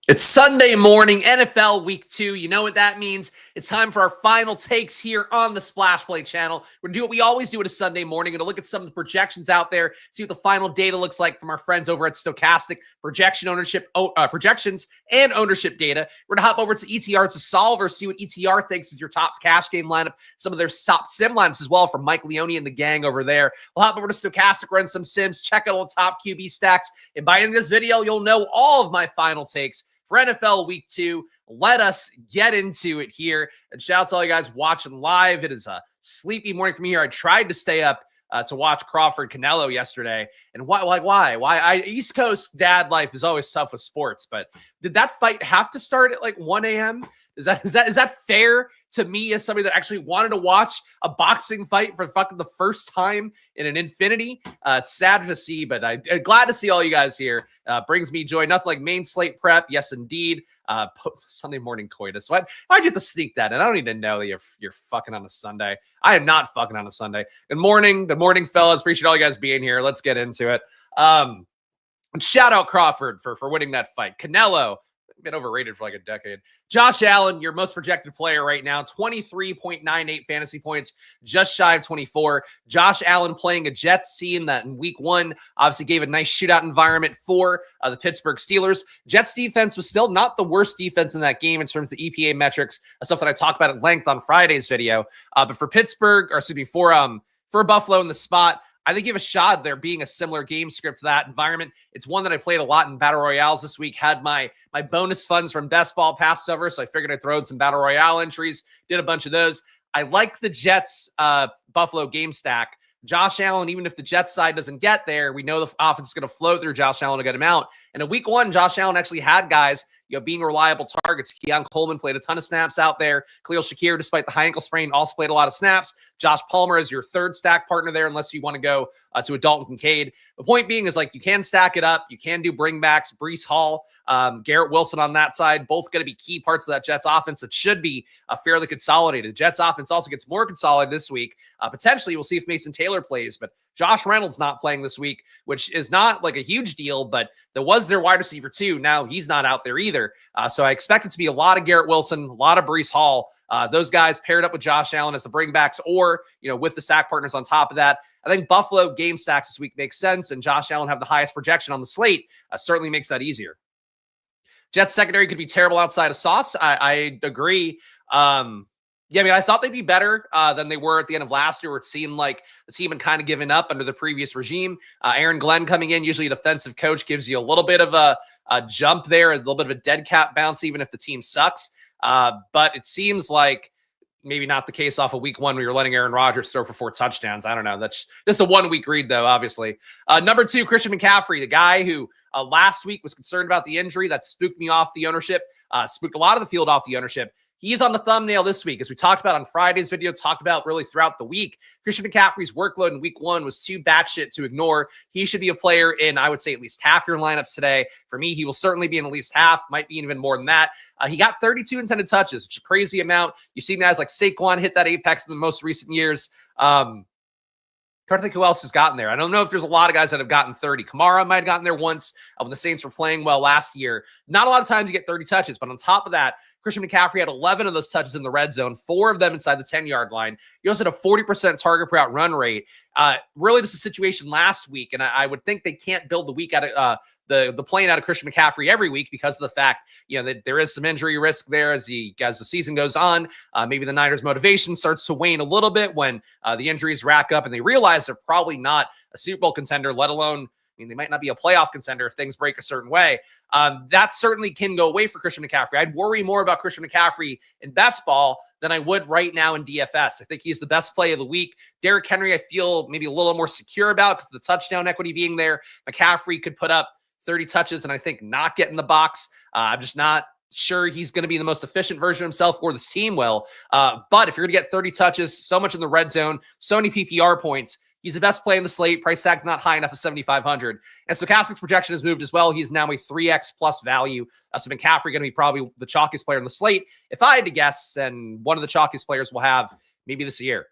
It's Sunday morning, NFL Week 2. You know what that means. It's time for our final takes here on the Splash Play channel. We're going to do what we always do at a Sunday morning. We're going to look at some of the projections out there, see what the final data looks like from our friends over at Stochastic, projections and ownership data. We're going to hop over to ETR to Solver, see what ETR thinks is your top cash game lineup, some of their top sim lineups as well from Mike Leone and the gang over there. We'll hop over to Stochastic, run some sims, check out all the top QB stacks. And by the end of this video, you'll know all of my final takes for NFL Week 2. Let us get into it here. And shout out to all you guys watching live. It is a sleepy morning for me here. I tried to stay up to watch Crawford Canelo yesterday. And why? East Coast dad life is always tough with sports. But did that fight have to start at like 1 a.m.? Is that fair to me as somebody that actually wanted to watch a boxing fight for fucking the first time in an infinity? It's sad to see, but I'm glad to see all you guys here. Brings me joy. Nothing like main slate prep. Yes, indeed. Sunday morning coitus. Why'd you have to sneak that in? I don't even know that you're fucking on a Sunday. I am not fucking on a Sunday. Good morning, fellas. Appreciate all you guys being here. Let's get into it. Shout out Crawford for winning that fight. Canelo, been overrated for like a decade. Josh Allen, your most projected player right now, 23.98 fantasy points, just shy of 24. Josh Allen playing a Jets team that in week 1 obviously gave a nice shootout environment for the Pittsburgh Steelers. Jets defense was still not the worst defense in that game in terms of EPA metrics, stuff that I talked about at length on Friday's video. But for Pittsburgh, or excuse me, for Buffalo in the spot, I think you have a shot there being a similar game script to that environment. It's one that I played a lot in Battle Royales this week, had my bonus funds from Best Ball passed over, so I figured I'd throw in some Battle Royale entries, did a bunch of those. I like the Jets Buffalo game stack. Josh Allen, even if the Jets side doesn't get there, we know the offense is going to flow through Josh Allen to get him out. And in week 1, Josh Allen actually had guys being reliable targets. Keon Coleman played a ton of snaps out there. Khalil Shakir, despite the high ankle sprain, also played a lot of snaps. Josh Palmer is your third stack partner there, unless you want to go to a Dalton Kincaid. The point being is, like, you can stack it up. You can do bringbacks. Breece Hall, Garrett Wilson on that side, both going to be key parts of that Jets offense that should be fairly consolidated. The Jets offense also gets more consolidated this week. Potentially, we'll see if Mason Taylor plays, but Josh Reynolds not playing this week, which is not like a huge deal, but there was their wide receiver too. Now he's not out there either. So I expect it to be a lot of Garrett Wilson, a lot of Breece Hall. Those guys paired up with Josh Allen as the bringbacks, or with the stack partners on top of that. I think Buffalo game stacks this week makes sense, and Josh Allen have the highest projection on the slate. Certainly makes that easier. Jets secondary could be terrible outside of Sauce. I agree. Yeah, I mean, I thought they'd be better than they were at the end of last year, where it seemed like the team had kind of given up under the previous regime. Aaron Glenn coming in, usually a defensive coach, gives you a little bit of a jump there, a little bit of a dead cat bounce, even if the team sucks. But it seems like maybe not the case off of week 1 where you're letting Aaron Rodgers throw for 4 touchdowns. I don't know. That's just a 1-week read, though, obviously. Number 2, Christian McCaffrey, the guy who last week was concerned about the injury. That spooked me off the ownership, spooked a lot of the field off the ownership. He's on the thumbnail this week, as we talked about on Friday's video, talked about really throughout the week. Christian McCaffrey's workload in week 1 was too batshit to ignore. He should be a player in, I would say, at least half your lineups today. For me, he will certainly be in at least half, might be even more than that. He got 32 intended touches, which is a crazy amount. You've seen guys like Saquon hit that apex in the most recent years. Trying to think who else has gotten there. I don't know if there's a lot of guys that have gotten 30. Kamara might have gotten there once when the Saints were playing well last year. Not a lot of times you get 30 touches, but on top of that, Christian McCaffrey had 11 of those touches in the red zone, 4 of them inside the 10-yard line. He also had a 40% target per out run rate. Really just a situation last week, and I would think they can't build the week out of the plane out of Christian McCaffrey every week because of the fact, that there is some injury risk there as the season goes on. Maybe the Niners' motivation starts to wane a little bit when the injuries rack up and they realize they're probably not a Super Bowl contender, let alone, they might not be a playoff contender if things break a certain way. That certainly can go away for Christian McCaffrey. I'd worry more about Christian McCaffrey in best ball than I would right now in DFS. I think he's the best play of the week. Derrick Henry, I feel maybe a little more secure about because of the touchdown equity being there. McCaffrey could put up 30 touches and I think not get in the box. I'm just not sure he's going to be the most efficient version of himself, or this team will. But if you're going to get 30 touches, so much in the red zone, so many PPR points, he's the best play in the slate. Price tag's not high enough at 7,500. And Stochastic's projection has moved as well. He's now a 3x plus value. So McCaffrey going to be probably the chalkiest player in the slate, if I had to guess, and one of the chalkiest players we'll have maybe this year.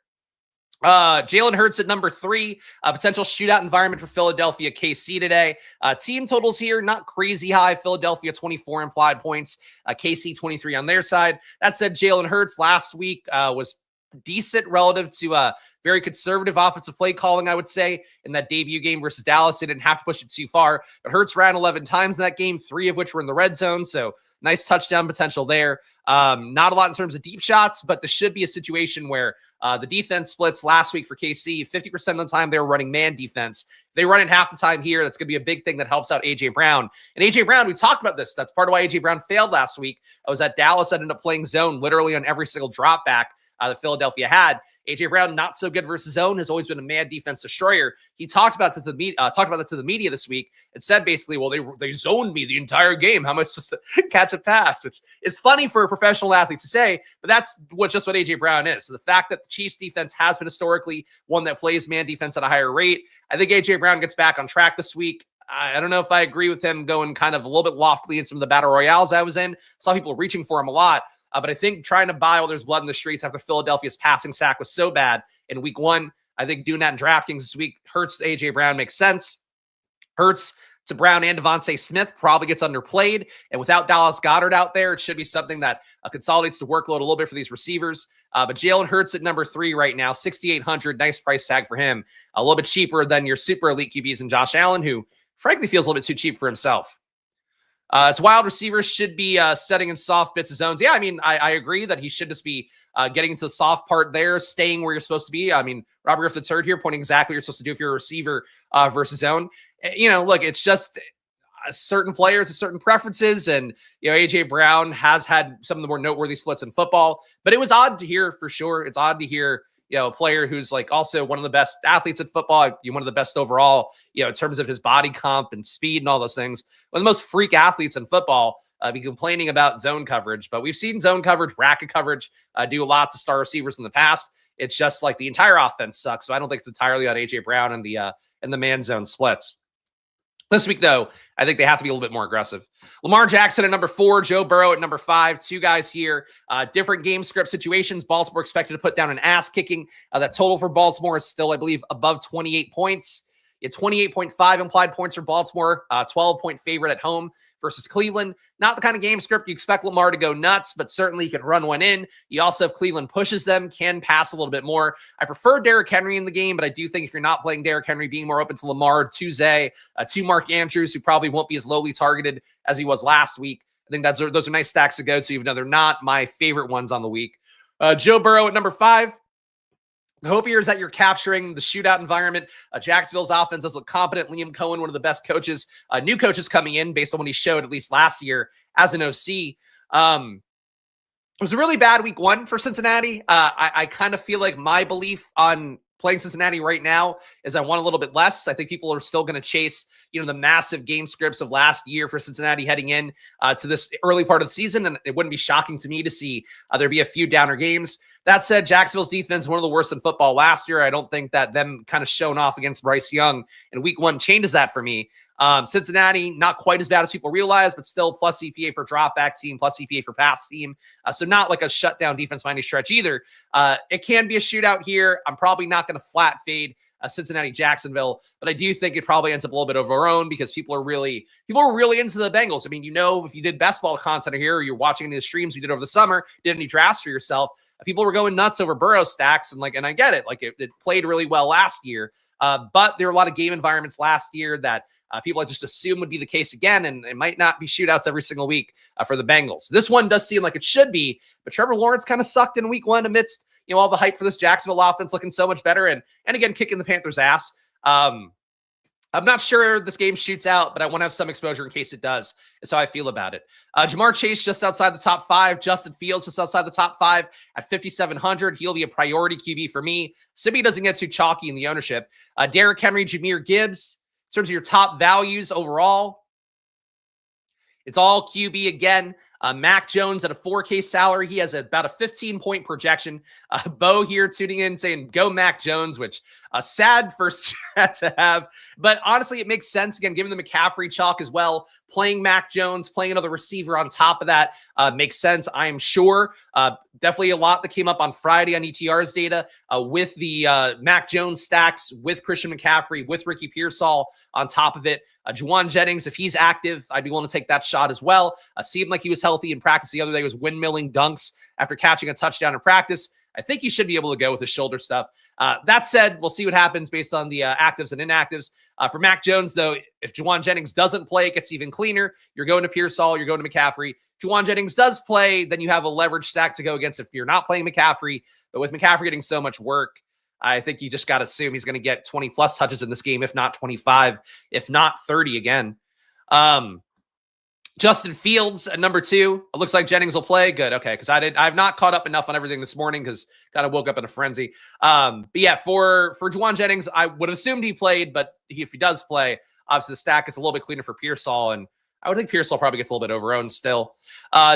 Jalen Hurts at number 3, potential shootout environment for Philadelphia KC today. Team totals here, not crazy high. Philadelphia 24 implied points, KC 23 on their side. That said, Jalen Hurts last week was decent relative to very conservative offensive play calling, I would say, in that debut game versus Dallas. They didn't have to push it too far, but Hurts ran 11 times in that game, 3 of which were in the red zone. So nice touchdown potential there. Not a lot in terms of deep shots, but this should be a situation where the defense splits last week for KC. 50% of the time they were running man defense. If they run it half the time here, that's going to be a big thing that helps out A.J. Brown. And A.J. Brown, we talked about this. That's part of why A.J. Brown failed last week. I was at Dallas, ended up playing zone literally on every single drop back that Philadelphia had. A.J. Brown, not so good versus zone, has always been a man defense destroyer. He talked about that to the media this week and said basically, well, they zoned me the entire game. How am I supposed to catch a pass? Which is funny for a professional athlete to say, but that's what A.J. Brown is. So the fact that the Chiefs defense has been historically one that plays man defense at a higher rate, I think A.J. Brown gets back on track this week. I don't know if I agree with him going kind of a little bit loftily in some of the battle royales I was in. Saw people reaching for him a lot. But I think trying to buy while there's blood in the streets after Philadelphia's passing sack was so bad in week 1, I think doing that in DraftKings this week hurts A.J. Brown makes sense. Hurts to Brown and Devontae Smith probably gets underplayed. And without Dallas Goedert out there, it should be something that consolidates the workload a little bit for these receivers. But Jalen Hurts at number 3 right now, 6,800. Nice price tag for him. A little bit cheaper than your super elite QBs and Josh Allen, who frankly feels a little bit too cheap for himself. It's wild receivers should be setting in soft bits of zones. Yeah, I mean, I agree that he should just be getting into the soft part there, staying where you're supposed to be. I mean, Robert Griffith's heard here pointing exactly what you're supposed to do if you're a receiver versus zone. Look, it's just certain players with certain preferences. And, A.J. Brown has had some of the more noteworthy splits in football. But it was odd to hear for sure. It's odd to hear a player who's like also one of the best athletes in football, one of the best overall, in terms of his body comp and speed and all those things. One of the most freak athletes in football, be complaining about zone coverage. But we've seen zone coverage, bracket coverage, do a lot to star receivers in the past. It's just like the entire offense sucks. So I don't think it's entirely on A.J. Brown and the man zone splits. This week, though, I think they have to be a little bit more aggressive. Lamar Jackson at number 4, Joe Burrow at number 5. 2 guys here. Different game script situations. Baltimore expected to put down an ass kicking. That total for Baltimore is still, I believe, above 28 points. 28.5 implied points for Baltimore, 12-point favorite at home versus Cleveland. Not the kind of game script you expect Lamar to go nuts, but certainly you can run one in. You also, if Cleveland pushes them, can pass a little bit more. I prefer Derrick Henry in the game, but I do think if you're not playing Derrick Henry, being more open to Lamar, to Zay, to Mark Andrews, who probably won't be as lowly targeted as he was last week. I think those are nice stacks to go to, even though they're not my favorite ones on the week. Joe Burrow at number 5. The hope here is that you're capturing the shootout environment. Jacksonville's offense does look competent. Liam Cohen, one of the best coaches, new coaches coming in based on what he showed at least last year as an OC. It was a really bad week 1 for Cincinnati. I kind of feel like my belief on playing Cincinnati right now is I want a little bit less. I think people are still going to chase, the massive game scripts of last year for Cincinnati heading in to this early part of the season. And it wouldn't be shocking to me to see there be a few downer games. That said, Jacksonville's defense, one of the worst in football last year. I don't think that them kind of showing off against Bryce Young in week 1 changes that for me. Cincinnati, not quite as bad as people realize, but still plus EPA per dropback team, plus EPA per pass team. So not like a shutdown defense by any stretch either. It can be a shootout here. I'm probably not going to flat fade Cincinnati, Jacksonville, but I do think it probably ends up a little bit over our own because people are really into the Bengals. I mean, if you did best ball content here, or you're watching any of the streams we did over the summer, did any drafts for yourself, people were going nuts over Burrow stacks. And I get it. It played really well last year. But there were a lot of game environments last year that people just assume would be the case again. And it might not be shootouts every single week for the Bengals. This one does seem like it should be, but Trevor Lawrence kind of sucked in week 1 amidst, all the hype for this Jacksonville offense looking so much better. And again, kicking the Panthers' ass. I'm not sure this game shoots out, but I want to have some exposure in case it does. That's how I feel about it. Jamar Chase just outside the top 5. Justin Fields just outside the top 5 at 5,700. He'll be a priority QB for me. Sibby doesn't get too chalky in the ownership. Derrick Henry, Jahmyr Gibbs. In terms of your top values overall, it's all QB again. Mac Jones at a 4K salary. He has about a 15-point projection. Bo here tuning in saying, go Mac Jones, which a sad first chat to have. But honestly, it makes sense. Again, given the McCaffrey chalk as well, playing Mac Jones, playing another receiver on top of that makes sense, I am sure. Definitely a lot that came up on Friday on ETR's data with the Mac Jones stacks, with Christian McCaffrey, with Ricky Pearsall on top of it. Juwan Jennings, if he's active, I'd be willing to take that shot as well. Seemed like he was healthy in practice the other day, was windmilling dunks after catching a touchdown in practice. I think he should be able to go with his shoulder stuff. That said, we'll see what happens based on the actives and inactives. For Mac Jones, though, if Juwan Jennings doesn't play, it gets even cleaner. You're going to Pearsall, you're going to McCaffrey. Juwan Jennings does play, then you have a leverage stack to go against if you're not playing McCaffrey. But with McCaffrey getting so much work, I think you just got to assume he's going to get 20-plus touches in this game, if not 25, if not 30 again. Justin Fields at number 2. It looks like Jennings will play. Good. Okay. Because I've not caught up enough on everything this morning because kind of woke up in a frenzy. But yeah, for Juwan Jennings, I would have assumed he played, but if he does play, obviously the stack is a little bit cleaner for Pearsall, and I would think Pearsall probably gets a little bit overowned still.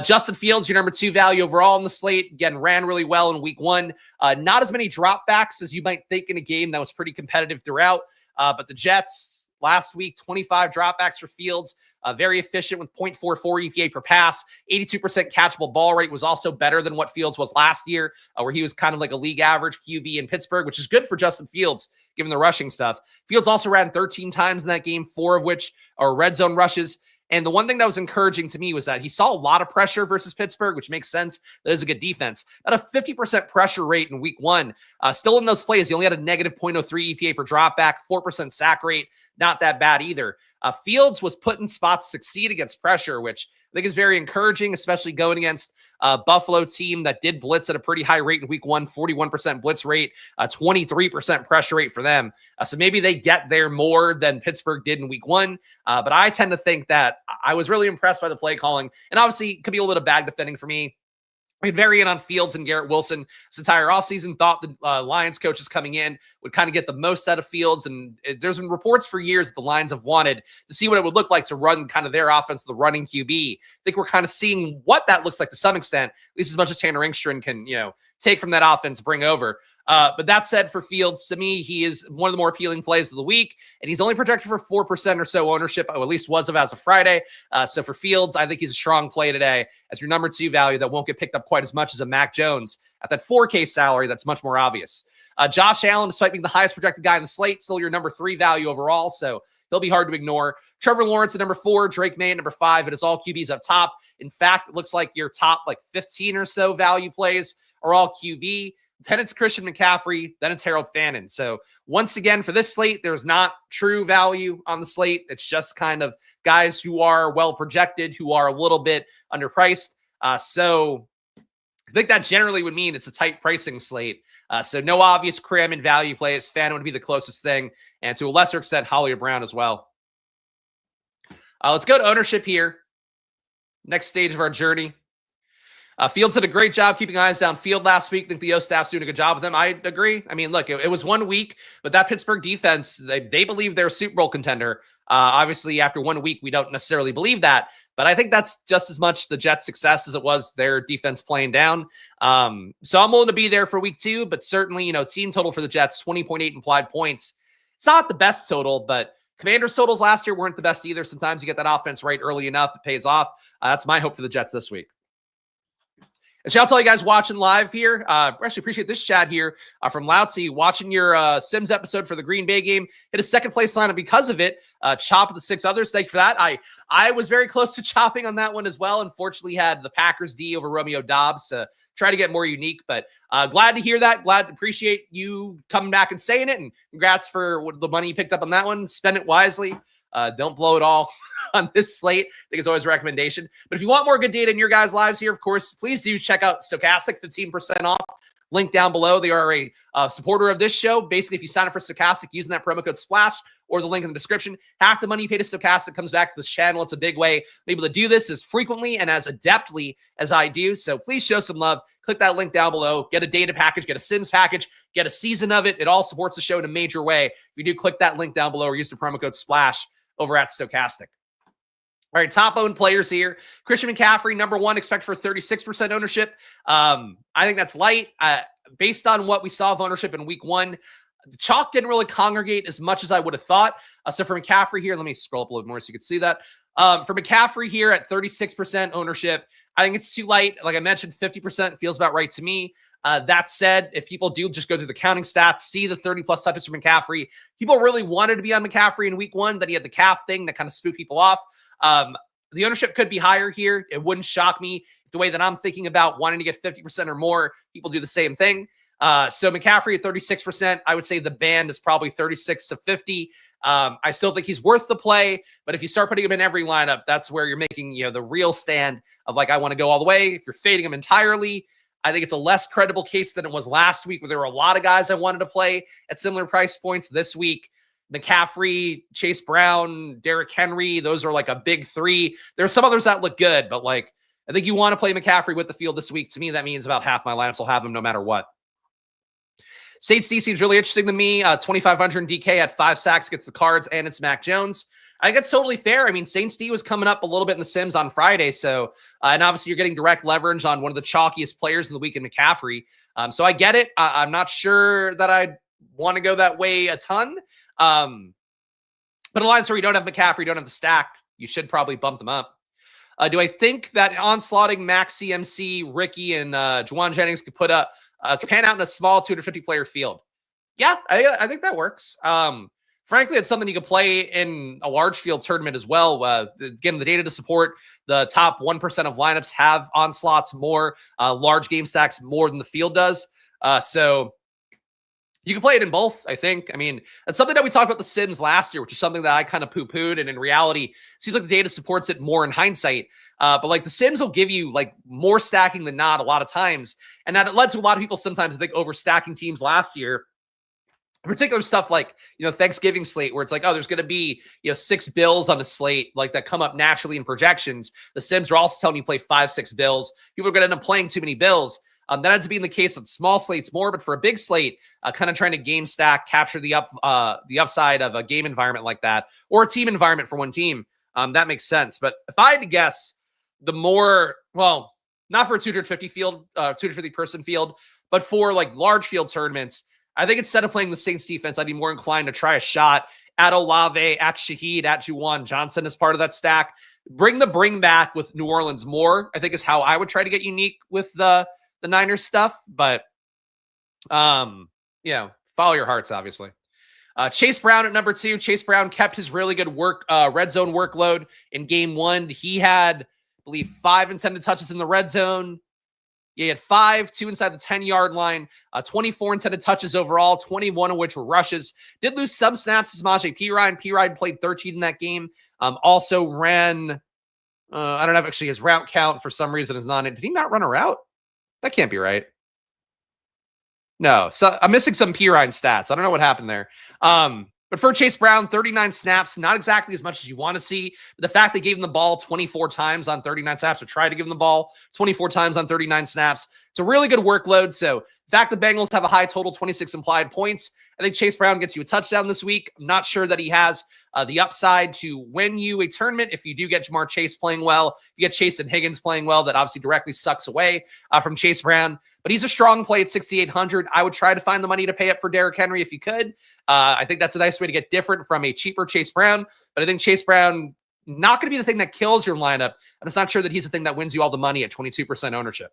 Justin Fields, your number 2 value overall on the slate. Again, ran really well in week 1. Not as many dropbacks as you might think in a game that was pretty competitive throughout. But the Jets last week, 25 dropbacks for Fields. Very efficient with 0.44 EPA per pass. 82% catchable ball rate was also better than what Fields was last year, where he was kind of like a league average QB in Pittsburgh, which is good for Justin Fields, given the rushing stuff. Fields also ran 13 times in that game, 4 of which are red zone rushes. And the one thing that was encouraging to me was that he saw a lot of pressure versus Pittsburgh, which makes sense. That is a good defense. At a 50% pressure rate in week 1. Still in those plays, he only had a negative 0.03 EPA per dropback, 4% sack rate. Not that bad either. Fields was put in spots to succeed against pressure, which I think is very encouraging, especially going against a Buffalo team that did blitz at a pretty high rate in week 1, 41% blitz rate, 23% pressure rate for them. So maybe they get there more than Pittsburgh did in week 1. But I tend to think that I was really impressed by the play calling. And obviously, it could be a little bit of bag defending for me. We had variant on Fields and Garrett Wilson this entire offseason. Thought the Lions coaches coming in would kind of get the most out of Fields. And there's been reports for years that the Lions have wanted to see what it would look like to run kind of their offense, the running QB. I think we're kind of seeing what that looks like to some extent, at least as much as Tanner Engstrand can, take from that offense, bring over. But that said, for Fields, to me, he is one of the more appealing plays of the week, and he's only projected for 4% or so ownership, or at least was as of Friday. So for Fields, I think he's a strong play today as your number 2 value that won't get picked up quite as much as a Mac Jones at that 4K salary. That's much more obvious. Josh Allen, despite being the highest projected guy in the slate, still your number 3 value overall, so he'll be hard to ignore. Trevor Lawrence at number 4, Drake May at number 5. It is all QBs up top. In fact, it looks like your top 15 or so value plays are all QB. Then it's Christian McCaffrey. Then it's Harold Fannin. So once again, for this slate, there's not true value on the slate. It's just kind of guys who are well projected, who are a little bit underpriced. So I think that generally would mean it's a tight pricing slate. So no obvious cram and value plays. Fannin would be the closest thing. And to a lesser extent, Hollywood Brown as well. Let's go to ownership here. Next stage of our journey. Fields did a great job keeping eyes downfield last week. I think the O staff's doing a good job with him. I agree. I mean, look, it was 1 week, but that Pittsburgh defense, they believe they're a Super Bowl contender. Obviously, after 1 week, we don't necessarily believe that, but I think that's just as much the Jets' success as it was their defense playing down. So I'm willing to be there for week 2, but certainly, team total for the Jets, 20.8 implied points. It's not the best total, but Commanders' totals last year weren't the best either. Sometimes you get that offense right early enough, it pays off. That's my hope for the Jets this week. And shout out to all you guys watching live here. Actually appreciate this chat here from Loutsy, watching your Sims episode for the Green Bay game. Hit a second place lineup because of it. Chop the 6 others. Thank you for that. I was very close to chopping on that one as well. Unfortunately, had the Packers D over Romeo Dobbs to try to get more unique. But glad to hear that. Glad to appreciate you coming back and saying it. And congrats for the money you picked up on that one. Spend it wisely. Don't blow it all on this slate. I think it's always a recommendation. But if you want more good data in your guys' lives here, of course, please do check out Stochastic, 15% off. Link down below. They are a supporter of this show. Basically, if you sign up for Stochastic using that promo code SPLASH or the link in the description, half the money you pay to Stochastic comes back to this channel. It's a big way. I'm able to do this as frequently and as adeptly as I do. So please show some love. Click that link down below. Get a data package, get a Sims package, get a season of it. It all supports the show in a major way. If you do, click that link down below or use the promo code SPLASH over at Stochastic. All right, top owned players here. Christian McCaffrey, number one, expect for 36% ownership. I think that's light. Based on what we saw of ownership in week one, the chalk didn't really congregate as much as I would have thought. So for McCaffrey here, let me scroll up a little more so you can see that. For McCaffrey here at 36% ownership, I think it's too light. Like I mentioned, 50% feels about right to me. That said, if people do just go through the counting stats, see the 30-plus touches from McCaffrey, people really wanted to be on McCaffrey in week one. Then he had the calf thing that kind of spooked people off. The ownership could be higher here. It wouldn't shock me if the way that I'm thinking about wanting to get 50% or more, people do the same thing. So McCaffrey at 36%, I would say the band is probably 36 to 50. I still think he's worth the play, but if you start putting him in every lineup, that's where you're making, the real stand of like, I want to go all the way. If you're fading him entirely, I think it's a less credible case than it was last week, where there were a lot of guys I wanted to play at similar price points. This week, McCaffrey, Chase Brown, Derrick Henry, those are like a big three. There's some others that look good, but like, I think you want to play McCaffrey with the field this week. To me, that means about half my lineups will have him no matter what. Saints D seems really interesting to me. 2,500 in DK at 5 sacks against the Cards, and it's Mac Jones. I think that's totally fair. I mean, Saints D was coming up a little bit in the Sims on Friday. So, and obviously you're getting direct leverage on one of the chalkiest players in the week in McCaffrey. So I get it. I'm not sure that I'd want to go that way a ton. But a line where you don't have McCaffrey, don't have the stack, you should probably bump them up. Do I think that onslaughting Max CMC, Ricky, and Juwan Jennings could put could pan out in a small 250 player field? Yeah, I think that works. Frankly, it's something you could play in a large field tournament as well. Again, the data to support the top 1% of lineups have onslaughts more, large game stacks more than the field does. So you can play it in both, I think. I mean, that's something that we talked about the Sims last year, which is something that I kind of poo-pooed. And in reality, seems like the data supports it more in hindsight. But like the Sims will give you like more stacking than not a lot of times. And that led to a lot of people sometimes, I think, overstacking teams last year. In particular stuff like, Thanksgiving slate, where it's like, oh, there's going to be, 6 bills on a slate like that come up naturally in projections. The Sims are also telling you play 5-6 bills. People are going to end up playing too many bills. That ends up being the case with small slates more, but for a big slate, kind of trying to game stack, capture the upside of a game environment like that, or a team environment for one team, that makes sense. But if I had to guess, the more, well, not for a 250 field, 250 person field, but for like large field tournaments, I think instead of playing the Saints defense, I'd be more inclined to try a shot at Olave, at Shaheed, at Juwan Johnson as part of that stack. Bring back with New Orleans more, I think, is how I would try to get unique with the Niners stuff. But, follow your hearts, obviously. Chase Brown at number 2. Chase Brown kept his really good red zone workload in game 1. He had, I believe, 5 intended touches in the red zone. He had 5, 2 inside the 10-yard line, 24 intended touches overall, 21 of which were rushes. Did lose some snaps to Samaje Perine. Perine played 13 in that game. Also ran, I don't know if actually his route count for some reason is not in. Did he not run a route? That can't be right. No, so I'm missing some Perine stats. I don't know what happened there. But for Chase Brown, 39 snaps, not exactly as much as you want to see. But the fact they gave him the ball 24 times on 39 snaps, or tried to give him the ball 24 times on 39 snaps, it's a really good workload. So the fact the Bengals have a high total, 26 implied points, I think Chase Brown gets you a touchdown this week. I'm not sure that he has the upside to win you a tournament. If you do get Jamar Chase playing well, you get Chase and Higgins playing well, that obviously directly sucks away from Chase Brown. But he's a strong play at 6,800. I would try to find the money to pay up for Derrick Henry if you could. I think that's a nice way to get different from a cheaper Chase Brown. But I think Chase Brown not going to be the thing that kills your lineup. And it's not sure that he's the thing that wins you all the money at 22% ownership.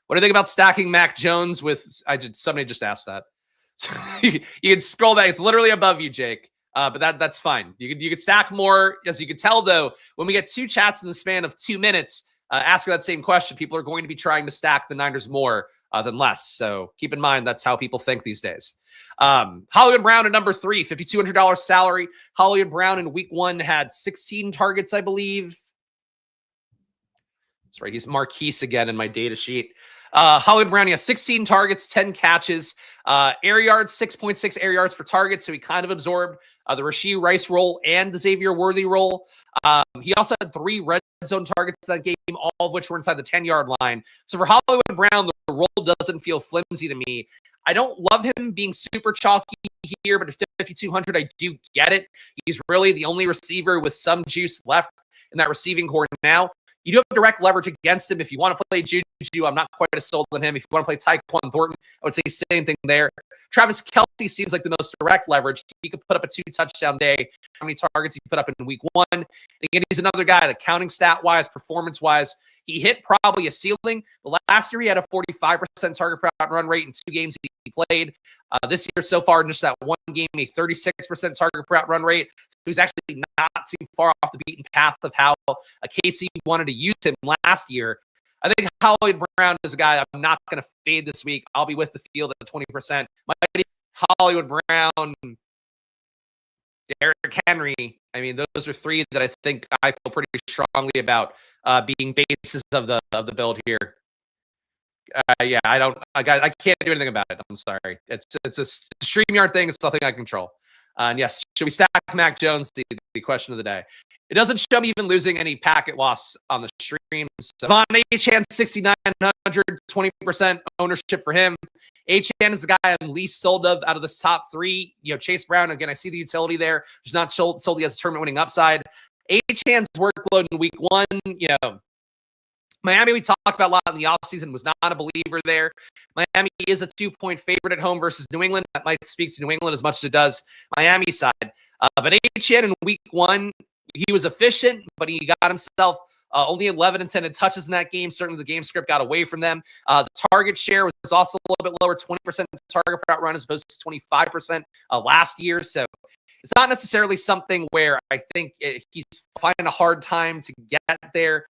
What do you think about stacking Mac Jones with, somebody just asked that. So you can scroll back. It's literally above you, Jake. But that's fine. You could stack more. As you could tell, though, when we get 2 chats in the span of 2 minutes, asking that same question, people are going to be trying to stack the Niners more than less. So keep in mind, that's how people think these days. Hollywood Brown at number 3, $5,200 salary. Hollywood Brown in week 1 had 16 targets, I believe. That's right. He's Marquise again in my data sheet. Hollywood Brown, he has 16 targets, 10 catches, air yards, 6.6 air yards per target. So he kind of absorbed the Rashee Rice role and the Xavier Worthy role. He also had 3 red zone targets in that game, all of which were inside the 10-yard line. So for Hollywood Brown, the role doesn't feel flimsy to me. I don't love him being super chalky here, but if 5,200. I do get it. He's really the only receiver with some juice left in that receiving core now. You do have direct leverage against him if you want to play Juju. I'm not quite as sold on him. If you want to play Tyquan Thornton, I would say same thing there. Travis Kelce seems like the most direct leverage. He could put up a 2-touchdown day. How many targets he put up in week 1? And again, he's another guy that counting stat-wise, performance-wise, he hit probably a ceiling. But last year, he had a 45% target per out run rate in 2 games he played. This year so far, in just that one game, a 36% target per out run rate. So he's actually not too far off the beaten path of how KC wanted to use him last year. I think Hollywood Brown is a guy I'm not going to fade this week. I'll be with the field at 20%. Hollywood Brown, Derrick Henry. I mean, those are 3 that I think I feel pretty strongly about being basis of the build here. Yeah, I can't do anything about it. I'm sorry. It's a StreamYard thing. It's nothing I control. And yes, should we stack Mac Jones? The question of the day. It doesn't show me even losing any packet loss on the stream. So Von Achane, 6,900, 20% ownership for him. Achane is the guy I'm least sold of out of this top 3. Chase Brown, again, I see the utility there. Just not sold he has a tournament winning upside. Achane's workload in week 1, Miami, we talked about a lot in the offseason, was not a believer there. Miami is a 2-point favorite at home versus New England. That might speak to New England as much as it does Miami side. But Achane in week 1, he was efficient, but he got himself only 11 intended touches in that game. Certainly the game script got away from them. The target share was also a little bit lower, 20% target per out run as opposed to 25% last year. So it's not necessarily something where I think he's finding a hard time to get there.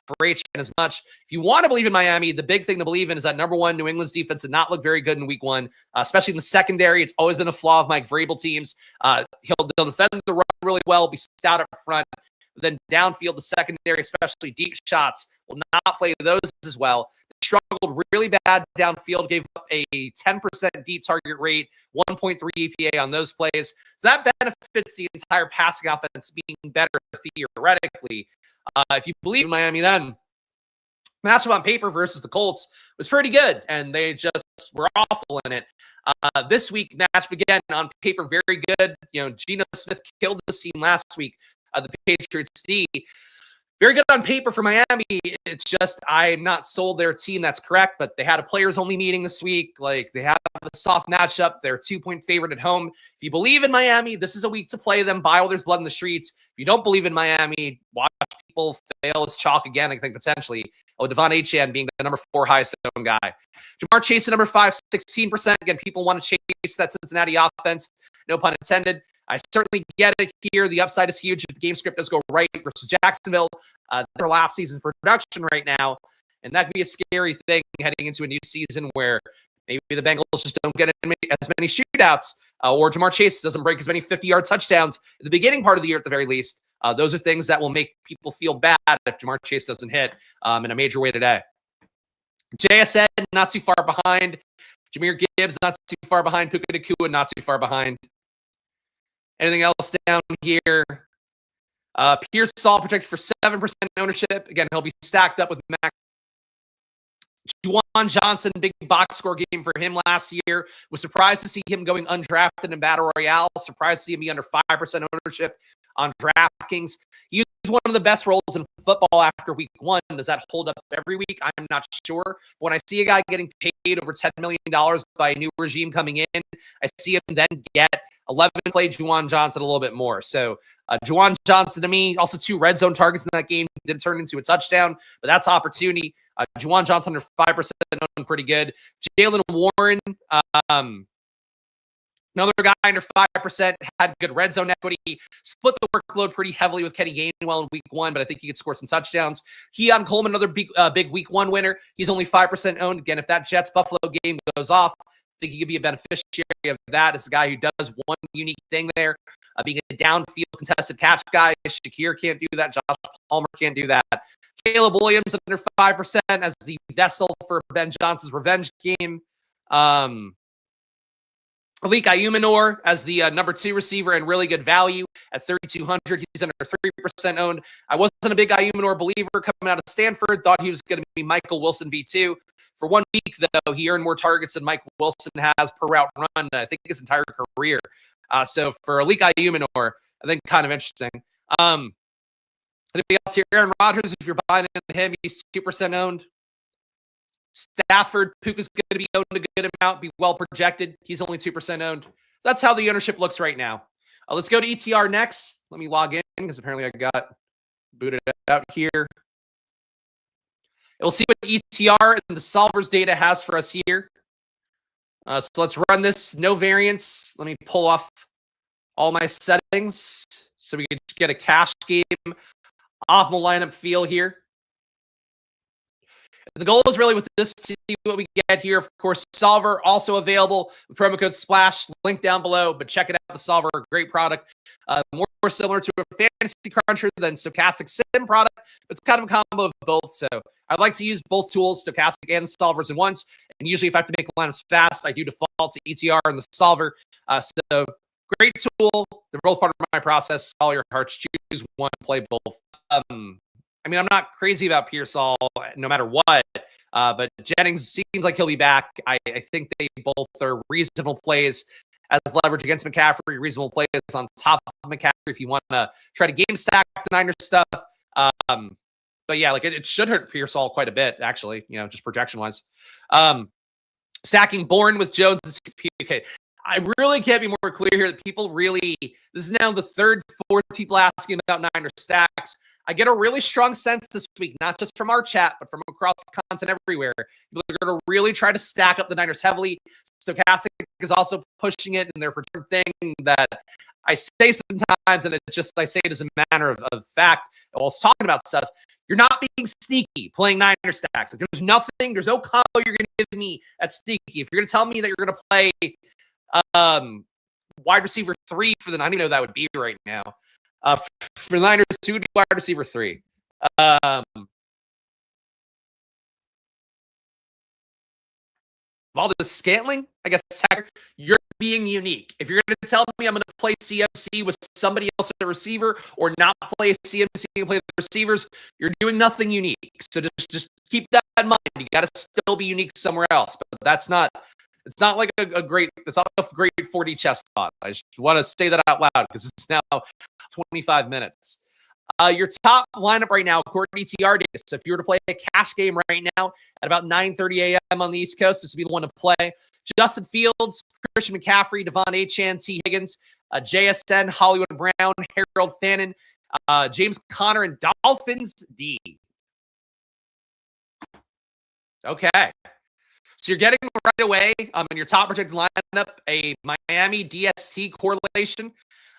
For Achane as much. If you want to believe in Miami, the big thing to believe in is that number 1, New England's defense did not look very good in week 1, especially in the secondary. It's always been a flaw of Mike Vrabel teams. They'll defend the run really well, be stout up front. But then downfield, the secondary, especially deep shots, will not play those as well. They struggled really bad downfield, gave up a 10% deep target rate, 1.3 EPA on those plays. So that benefits the entire passing offense being better theoretically. If you believe in Miami, then matchup on paper versus the Colts was pretty good, and they just were awful in it. This week, matchup again on paper, very good. Geno Smith killed the scene last week. The Patriots D. Very good on paper for Miami. It's just I'm not sold their team. That's correct, but they had a players-only meeting this week. They have a soft matchup. They're a 2-point favorite at home. If you believe in Miami, this is a week to play them. Buy while there's blood in the streets. If you don't believe in Miami, watch people fail as chalk again, I think, potentially. Devon Achane being the number 4 highest owned guy. Jamar Chase at number 5, 16%. Again, people want to chase that Cincinnati offense. No pun intended. I certainly get it here. The upside is huge if the game script does go right versus Jacksonville. Their last season's production right now, and that could be a scary thing heading into a new season where maybe the Bengals just don't get as many shootouts, or Jamar Chase doesn't break as many 50-yard touchdowns at the beginning part of the year at the very least. Those are things that will make people feel bad if Jamar Chase doesn't hit in a major way today. JSN, not too far behind. Jahmyr Gibbs, not too far behind. Puka Nacua, not too far behind. Anything else down here? Pierce Saul projected for 7% ownership. Again, he'll be stacked up with Mac. Juwan Johnson, big box score game for him last year. Was surprised to see him going undrafted in Battle Royale. Surprised to see him be under 5% ownership on DraftKings. He was one of the best roles in football after week 1. Does that hold up every week? I'm not sure. When I see a guy getting paid over $10 million by a new regime coming in, I see him then get 11 play Juwan Johnson a little bit more. So Juwan Johnson to me, also 2 red zone targets in that game, didn't turn into a touchdown, but that's opportunity. Juwan Johnson under 5%, pretty good. Jalen Warren, another guy under 5%, had good red zone equity, split the workload pretty heavily with Kenny Gainwell in week 1, but I think he could score some touchdowns. Keon Coleman, another big week 1 winner. He's only 5% owned. Again, if that Jets-Buffalo game goes off, I think he could be a beneficiary of that as a guy who does one unique thing there, being a downfield contested catch guy. Shakir can't do that. Josh Palmer can't do that. Caleb Williams under 5% as the vessel for Ben Johnson's revenge game. Malik Ayumanor as the number 2 receiver and really good value at 3,200. He's under 3% owned. I wasn't a big Ayumanor believer coming out of Stanford. Thought he was going to be Michael Wilson V2. For 1 week, though, he earned more targets than Mike Wilson has per route run, I think, his entire career. So for Alika Ayumanor, I think kind of interesting. Anybody else here? Aaron Rodgers, if you're buying into him, he's 2% owned. Stafford, Puka's going to be owned a good amount, be well projected. He's only 2% owned. That's how the ownership looks right now. Let's go to ETR next. Let me log in because apparently I got booted out here. We'll see what ETR and the solvers data has for us here. So let's run this. No variance. Let me pull off all my settings so we can get a cash game optimal lineup feel here. The goal is really with this to see what we get here. Of course, Solver also available with promo code SPLASH, link down below. But check it out, the Solver, great product. More similar to a fantasy cruncher than Stochastic Sim product, but it's kind of a combo of both. So I like to use both tools, Stochastic and the Solvers, at once. And usually, if I have to make lineups fast, I do default to ETR and the Solver. So great tool. They're both part of my process. Follow your hearts, choose one, play both. I mean, I'm not crazy about Pearsall no matter what, but Jennings seems like he'll be back. I think they both are reasonable plays as leverage against McCaffrey, reasonable plays on top of McCaffrey if you want to try to game stack the Niners stuff. But yeah, like it should hurt Pearsall quite a bit, actually, just projection-wise. Stacking Bourne with Jones is okay. I really can't be more clear here that people really, this is now the third, fourth people asking about Niners stacks. I get a really strong sense this week, not just from our chat, but from across content everywhere. People are going to really try to stack up the Niners heavily. Stochastic is also pushing it in their return thing that I say sometimes, and I say it as a matter of fact. While I was talking about stuff, you're not being sneaky playing Niner stacks. Like, there's no combo you're going to give me that's sneaky. If you're going to tell me that you're going to play wide receiver 3 for the Niners, I don't even know what that would be right now. For the Niners, 2 wide receiver 3. Valdez Scantling, I guess, you're being unique. If you're going to tell me I'm going to play CMC with somebody else at a receiver or not play CMC and play the receivers, you're doing nothing unique. So just keep that in mind. You got to still be unique somewhere else. But it's not like it's not a great 40 chess thought. I just want to say that out loud because it's now 25 minutes. Your top lineup right now, according to ETR data. So if you were to play a cash game right now at about 9:30 a.m. on the East Coast, this would be the one to play. Justin Fields, Christian McCaffrey, Devon Achane, T. Higgins, JSN, Hollywood Brown, Harold Fannin, James Conner, and Dolphins D. Okay. So you're getting right away in your top projected lineup a Miami DST correlation.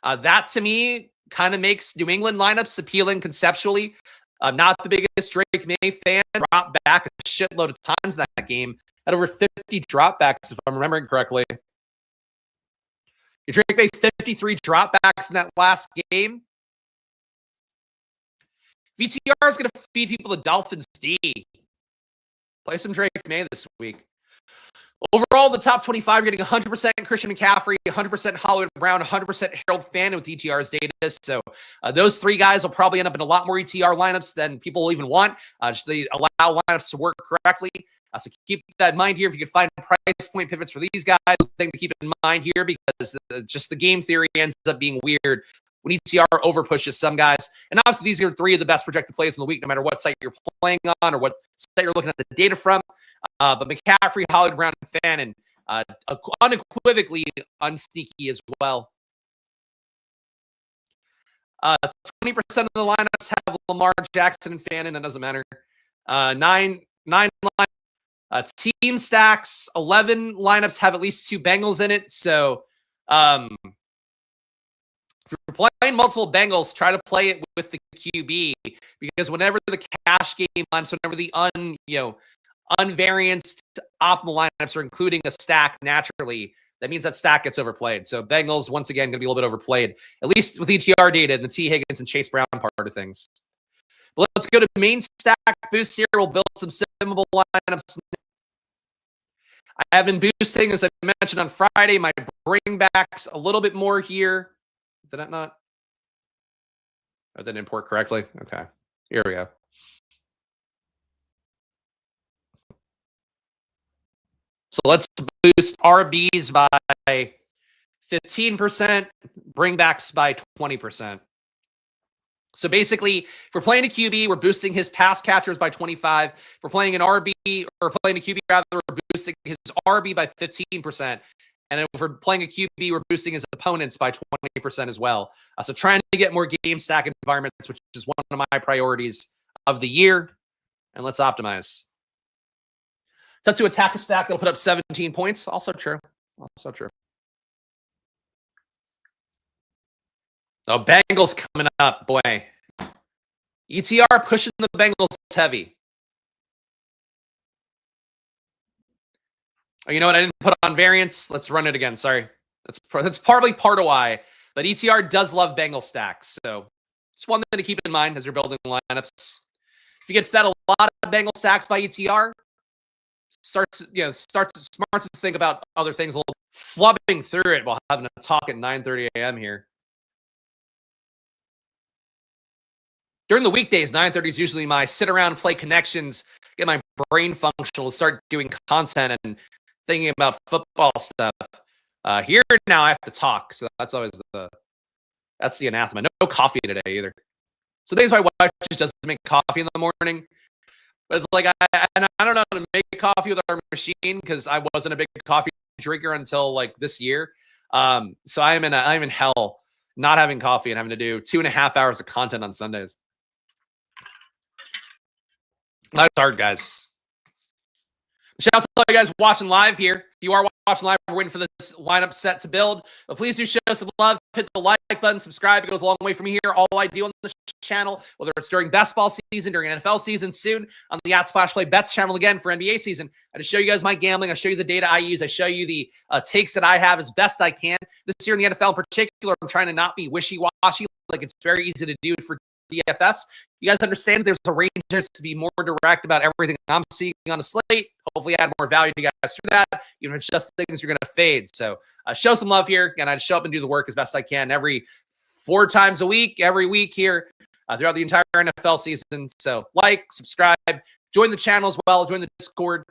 That to me kind of makes New England lineups appealing conceptually. I'm not the biggest Drake May fan. Dropped back a shitload of times in that game. Had over 50 dropbacks, if I'm remembering correctly. Drake May 53 dropbacks in that last game. VTR is going to feed people the Dolphins D. Play some Drake May this week. Overall, the top 25, you're getting 100% Christian McCaffrey, 100% Hollywood Brown, 100% Harold Fannin with ETR's data. So those 3 guys will probably end up in a lot more ETR lineups than people will even want. Just they allow lineups to work correctly. So keep that in mind here. If you can find price point pivots for these guys, the thing to keep in mind here, because just the game theory ends up being weird when ETR over pushes some guys. And obviously, these are 3 of the best projected plays in the week, no matter what site you're playing on or what site you're looking at the data from. But McCaffrey, Hollywood Brown, and Fannin unequivocally unsneaky as well. 20% of the lineups have Lamar Jackson and Fannin. That doesn't matter. 9 team stacks. 11 lineups have at least 2 Bengals in it. So if you're playing multiple Bengals, try to play it with the QB, because whenever the cash game lineups, whenever the unvarianced optimal lineups are including a stack naturally, that means that stack gets overplayed. So Bengals, once again, going to be a little bit overplayed, at least with ETR data and the T. Higgins and Chase Brown part of things. But let's go to main stack boost here. We'll build some simple lineups. I have been boosting, as I mentioned on Friday, my bringbacks a little bit more here. Did that not? Oh, that didn't import correctly? Okay. Here we go. So let's boost RBs by 15%, bringbacks by 20%. So basically, if we're playing a QB, we're boosting his pass catchers by 25. If we're playing an RB, or playing a QB rather, we're boosting his RB by 15%. And if we're playing a QB, we're boosting his opponents by 20% as well. So trying to get more game stack environments, which is one of my priorities of the year. And let's optimize. It's up to attack a stack that'll put up 17 points. Also true. Also true. Oh, Bengals coming up, boy. ETR pushing the Bengals heavy. Oh, you know what? I didn't put on variance. Let's run it again. Sorry. That's probably part of why. But ETR does love Bengal stacks. So it's one thing to keep in mind as you're building lineups. If you get fed a lot of Bengal stacks by ETR, starts smart to think about other things a little, flubbing through it while having a talk at 9:30 a.m. here. During the weekdays, 9:30 is usually my sit around, play connections, get my brain functional, start doing content and thinking about football stuff. Here now I have to talk, so that's always that's the anathema. No coffee today either. So days my wife just doesn't make coffee in the morning. But it's like I don't know how to make coffee with our machine because I wasn't a big coffee drinker until like this year. So I'm in hell not having coffee and having to do 2.5 hours of content on Sundays. That's hard, guys. Shout out to all you guys watching live here. If you are watching live, we're waiting for this lineup set to build. But please do show some love. Hit the like button, subscribe. It goes a long way for me here. All I do on the channel, whether it's during basketball season, during NFL season, soon on the Splash Play Bets channel again for NBA season. I just show you guys my gambling. I show you the data I use. I show you the takes that I have as best I can. This year in the NFL in particular, I'm trying to not be wishy-washy. Like it's very easy to do for DFS. You guys understand there's a range to be more direct about everything I'm seeing on a slate. Hopefully add more value to you guys through that. Even if it's just things you're going to fade. So show some love here. And I show up and do the work as best I can every 4 times a week, every week here throughout the entire NFL season. So like, subscribe, join the channel as well. Join the Discord.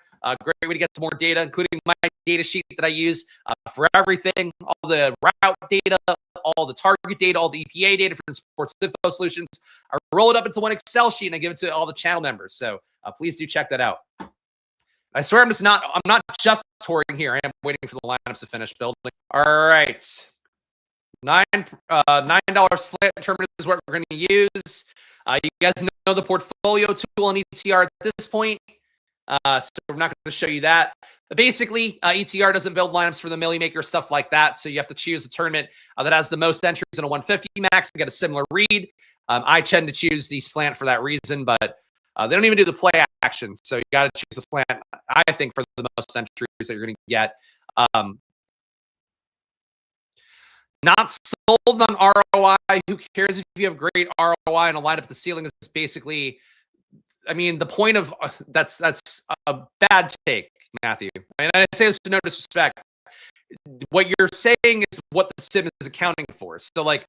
Great way to get some more data, including my data sheet that I use for everything, all the route data, all the target data, all the EPA data from Sports Info Solutions. I roll it up into one Excel sheet and I give it to all the channel members. So please do check that out. I swear I'm not just touring here. I am waiting for the lineups to finish building. All right. $9 slant tournament is what we're going to use. You guys know the portfolio tool on ETR at this point. So we're not going to show you that. But basically, ETR doesn't build lineups for the Millie Maker, stuff like that. So you have to choose a tournament that has the most entries in a 150 max to get a similar read. I tend to choose the slant for that reason, but they don't even do the play action. So you got to choose the slant, I think, for the most entries that you're going to get. Not sold on ROI. Who cares if you have great ROI and a lineup? The ceiling is basically, I mean, the point of that's a bad take, Matthew. And I say this with no disrespect. What you're saying is what the sim is accounting for. So, like,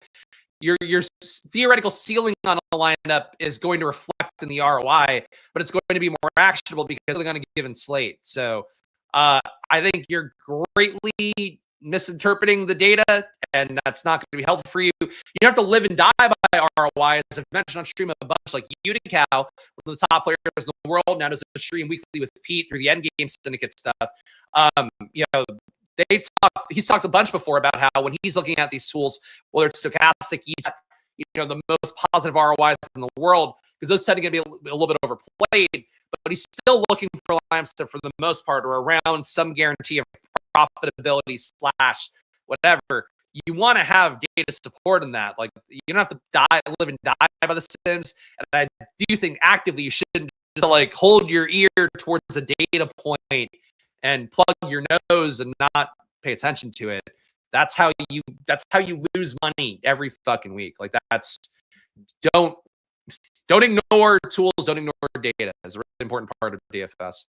your theoretical ceiling on a lineup is going to reflect in the ROI, but it's going to be more actionable because it's on a given slate. So, I think you're greatly misinterpreting the data, and that's not going to be helpful for you. You don't have to live and die by ROI. As I've mentioned on stream a bunch, like Utica, one of the top players in the world, now does a stream weekly with Pete through the Endgame Syndicate stuff. He's talked a bunch before about how when he's looking at these tools, whether it's stochastic, the most positive ROIs in the world, because those tend to be a little bit overplayed, but he's still looking for lineups that, for the most part, are around some guarantee of profitability / whatever. You want to have data support in that. Like, you don't have to live and die by the sims. And I do think actively you shouldn't just like hold your ear towards a data point and plug your nose and not pay attention to it. That's how you lose money every fucking week. Like, don't ignore tools, don't ignore data. It's a really important part of DFS.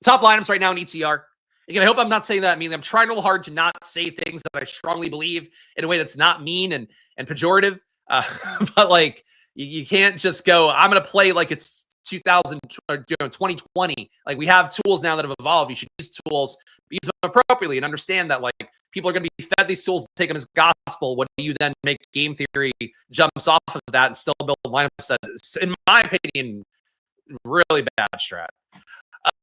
Top lineups right now in ETR. Again, I hope I'm not saying that mean. I'm trying real hard to not say things that I strongly believe in a way that's not mean and pejorative. But like, you can't just go, I'm going to play like it's 2020. Like, we have tools now that have evolved. You should use tools, use them appropriately, and understand that, like, people are going to be fed these tools and take them as gospel. What do you then make game theory jumps off of that and still build lineups that is, in my opinion, really bad strat.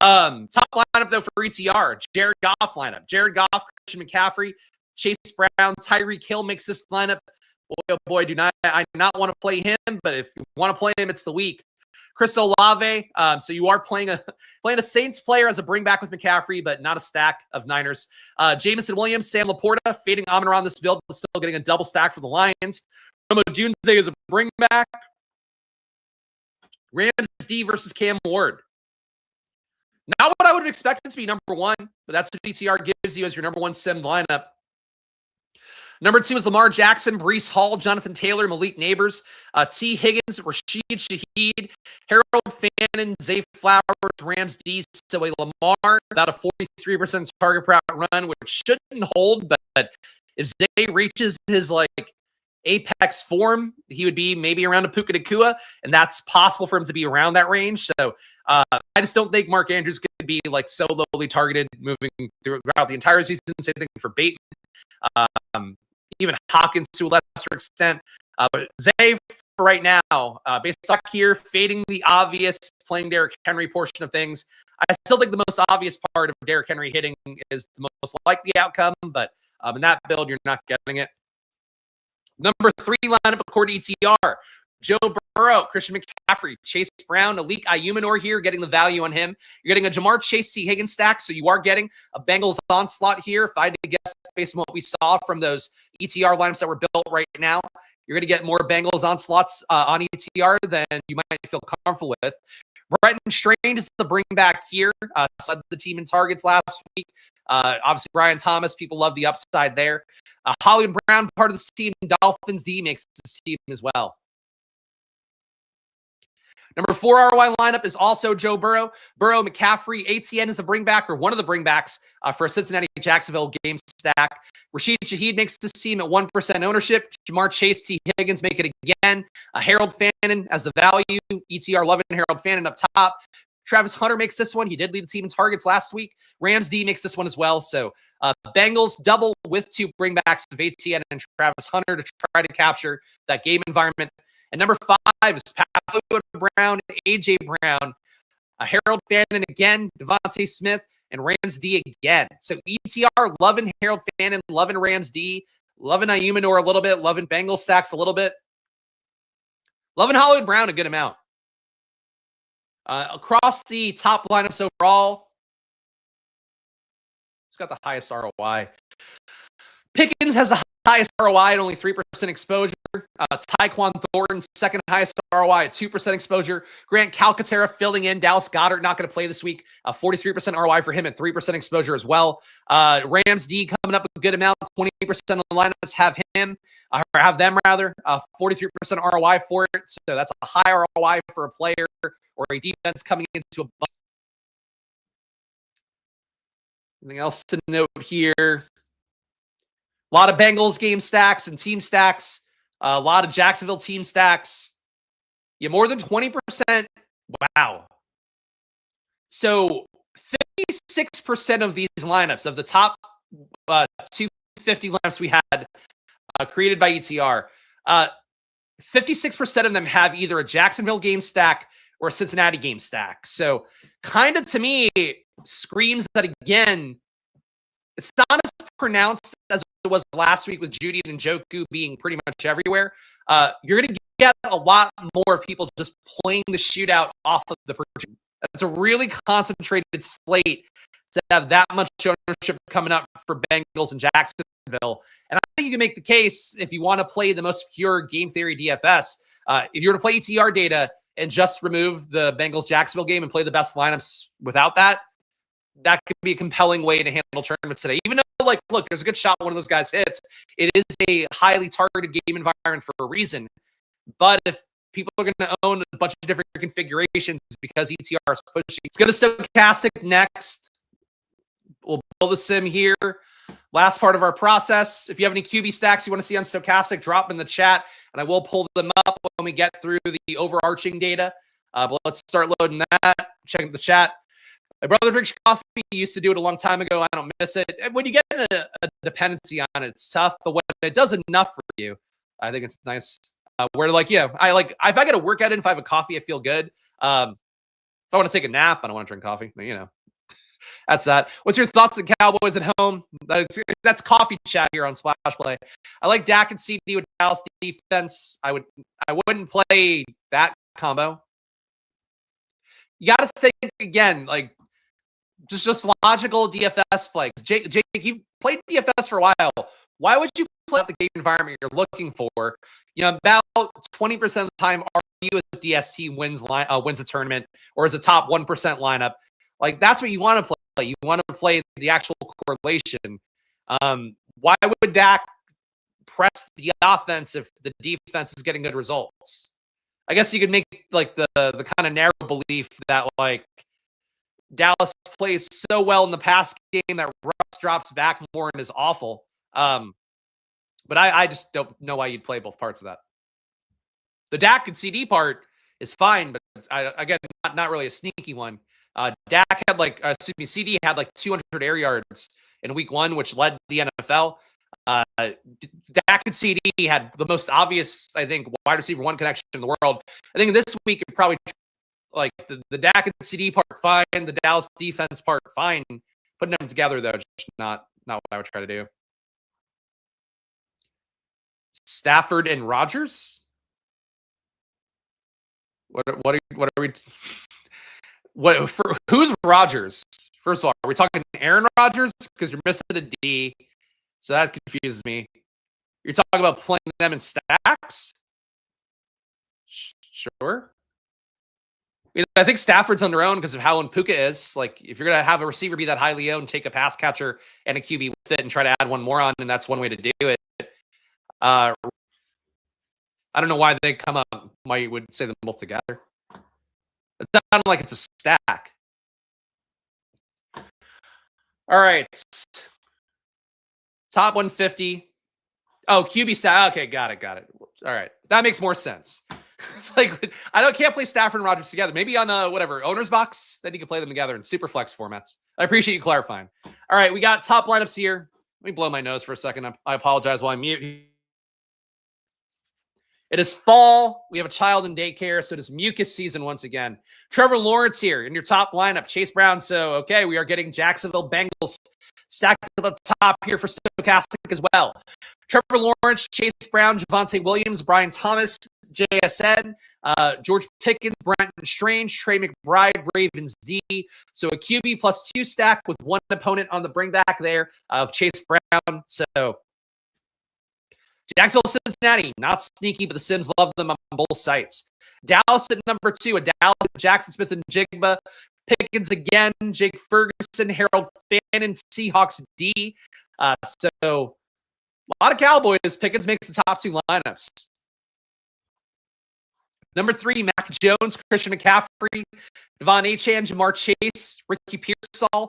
Top lineup though for ETR, Jared Goff lineup. Jared Goff, Christian McCaffrey, Chase Brown, Tyreek Hill makes this lineup. Boy, oh boy, I not want to play him, but if you want to play him, it's the week. Chris Olave. So you are playing a Saints player as a bring back with McCaffrey, but not a stack of Niners. Jameson Williams, Sam Laporta, fading Amon-Ra on this build, but still getting a double stack for the Lions. Rome Odunze is a bring back. Rams D versus Cam Ward. Not what I would have expected to be number one, but that's what DTR gives you as your number one sim lineup. Number two is Lamar Jackson, Breece Hall, Jonathan Taylor, Malik Neighbors, T. Higgins, Rashid Shaheed, Harold Fannin, Zay Flowers, Rams D. So a Lamar, about a 43% target per out run, which shouldn't hold, but if Zay reaches his like apex form, he would be maybe around a Puka Nacua, and that's possible for him to be around that range. So I just don't think Mark Andrews could be like so lowly targeted moving throughout the entire season. Same thing for Bateman, even Hopkins to a lesser extent. But Zay for right now, based on here, fading the obvious playing Derrick Henry portion of things. I still think the most obvious part of Derrick Henry hitting is the most likely outcome, but in that build, you're not getting it. Number three lineup according to ETR, Joe Burrow, Christian McCaffrey, Chase Brown, Malik Ayumanor here, getting the value on him. You're getting a Jamar Chase T. Higgins stack, so you are getting a Bengals onslaught here. If I had to guess based on what we saw from those ETR lineups that were built right now, you're going to get more Bengals onslaughts on ETR than you might feel comfortable with. Brenton Strange is the bring back here. Led the team in targets last week. Obviously, Brian Thomas, people love the upside there. Hollywood Brown, part of the team. Dolphins D makes this team as well. Number 4 ROI lineup is also Joe Burrow. Burrow, McCaffrey, ATN is the bring back, or one of the bring backs for a Cincinnati Jacksonville game stack. Rashid Shaheed makes this team at 1% ownership. Jamar Chase, T. Higgins make it again. Harold Fannin as the value. ETR loving Harold Fannin up top. Travis Hunter makes this one. He did lead the team in targets last week. Rams D makes this one as well. So Bengals double with 2 bringbacks of ATN and Travis Hunter to try to capture that game environment. And number 5 is Hollywood Brown, AJ Brown, Harold Fannin again, Devontae Smith, and Rams D again. So ETR loving Harold Fannin, loving Rams D, loving Ayumanor a little bit, loving Bengal stacks a little bit, loving Hollywood Brown a good amount. Across the top lineups overall, who's got the highest ROI? Pickens has the highest ROI at only 3% exposure. Tyquan Thornton, second highest ROI at 2% exposure. Grant Calcaterra filling in. Dallas Goedert not going to play this week. 43% ROI for him at 3% exposure as well. Rams D coming up with a good amount. 20% of the lineups have him, or have them rather. 43% ROI for it. So that's a high ROI for a player or a defense coming into a bunch. Anything else to note here? A lot of Bengals game stacks and team stacks. A lot of Jacksonville team stacks. Yeah, more than 20%. Wow. So 56% of these lineups, of the top 250 lineups we had created by ETR, 56% of them have either a Jacksonville game stack or a Cincinnati game stack. So kind of, to me, screams that, again, it's not as pronounced as it was last week with Judy and Njoku being pretty much everywhere. You're going to get a lot more people just playing the shootout off of the production. It's a really concentrated slate to have that much ownership coming up for Bengals and Jacksonville. And I think you can make the case, if you want to play the most pure game theory DFS, if you were to play ETR data and just remove the Bengals-Jacksonville game and play the best lineups without that, that could be a compelling way to handle tournaments today. Even though, like, look, there's a good shot one of those guys hits. It is a highly targeted game environment for a reason. But if people are going to own a bunch of different configurations because ETR is pushing, it's going to stochastic next. We'll build a sim here. Last part of our process. If you have any QB stacks you want to see on stochastic, drop them in the chat, and I will pull them up when we get through the overarching data. But let's start loading that. Checking the chat. My brother drinks coffee. He used to do it a long time ago. I don't miss it. And when you get a dependency on it, it's tough. But when it does enough for you, I think it's nice. Where like, if I get a workout in, if I have a coffee, I feel good. If I want to take a nap, I don't want to drink coffee. But, that's that. What's your thoughts on Cowboys at home? That's coffee chat here on Splash Play. I like Dak and CD with Dallas defense. I wouldn't play that combo. You got to think again, like just logical DFS play. Jake, you've played DFS for a while. Why would you play out the game environment you're looking for? About 20% of the time, RU as DST wins a tournament or as a top 1% lineup. Like that's what you want to play. You want to play the actual correlation. Why would Dak press the offense if the defense is getting good results? I guess you could make like the kind of narrow belief that like Dallas plays so well in the pass game that Russ drops back more and is awful. But I just don't know why you'd play both parts of that. The Dak and CD part is fine, but again, not really a sneaky one. Dak had CD had like 200 air yards in week 1, which led the NFL. Dak and CD had the most obvious, I think, wide receiver 1 connection in the world. I think this week it probably like the Dak and CD part fine, the Dallas defense part fine. Putting them together though, just not what I would try to do. Stafford and Rodgers. What are we? Who's Rodgers? First of all, are we talking Aaron Rodgers? Because you're missing a D, so that confuses me. You're talking about playing them in stacks? Sure. I think Stafford's on their own because of how Puka is. Like, if you're going to have a receiver be that highly owned, take a pass catcher and a QB with it and try to add one more on, and that's one way to do it. I don't know why they come up, why you would say them both together. It sounds like it's a stack. All right. Top 150. Oh, QB stack. Okay, got it. All right. That makes more sense. It's like, can't play Stafford and Rodgers together. Maybe on owner's box, then you can play them together in super flex formats. I appreciate you clarifying. All right, we got top lineups here. Let me blow my nose for a second. I apologize while I mute. It is fall. We have a child in daycare, so it is mucus season once again. Trevor Lawrence here in your top lineup. Chase Brown. So, okay, we are getting Jacksonville Bengals stacked up top here for Stochastic as well. Trevor Lawrence, Chase Brown, Javonte Williams, Brian Thomas, JSN, George Pickens, Brenton Strange, Trey McBride, Ravens D. So a QB plus 2 stack with one opponent on the bring back there of Chase Brown. So Jacksonville, Cincinnati, not sneaky, but the Sims love them on both sites. Dallas at number 2, a Dallas, Jackson Smith and Jigba. Pickens again, Jake Ferguson, Harold Fannin, Seahawks D. So a lot of Cowboys. Pickens makes the top 2 lineups. Number 3, Mac Jones, Christian McCaffrey, Devon Achane, Jamar Chase, Ricky Pearsall,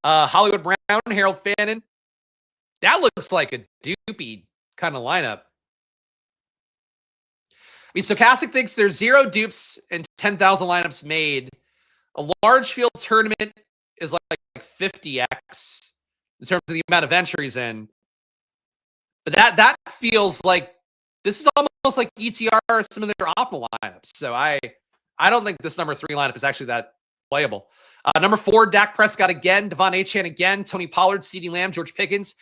Hollywood Brown, Harold Fannin. That looks like a doopy kind of lineup. I mean, Stochastic thinks there's 0 dupes and 10,000 lineups made. A large field tournament is like 50x in terms of the amount of entries in. But that feels like this is almost like ETR or some of their optimal lineups. So I don't think this number 3 lineup is actually that playable. Number 4, Dak Prescott again, Devon Achane again, Tony Pollard, CeeDee Lamb, George Pickens,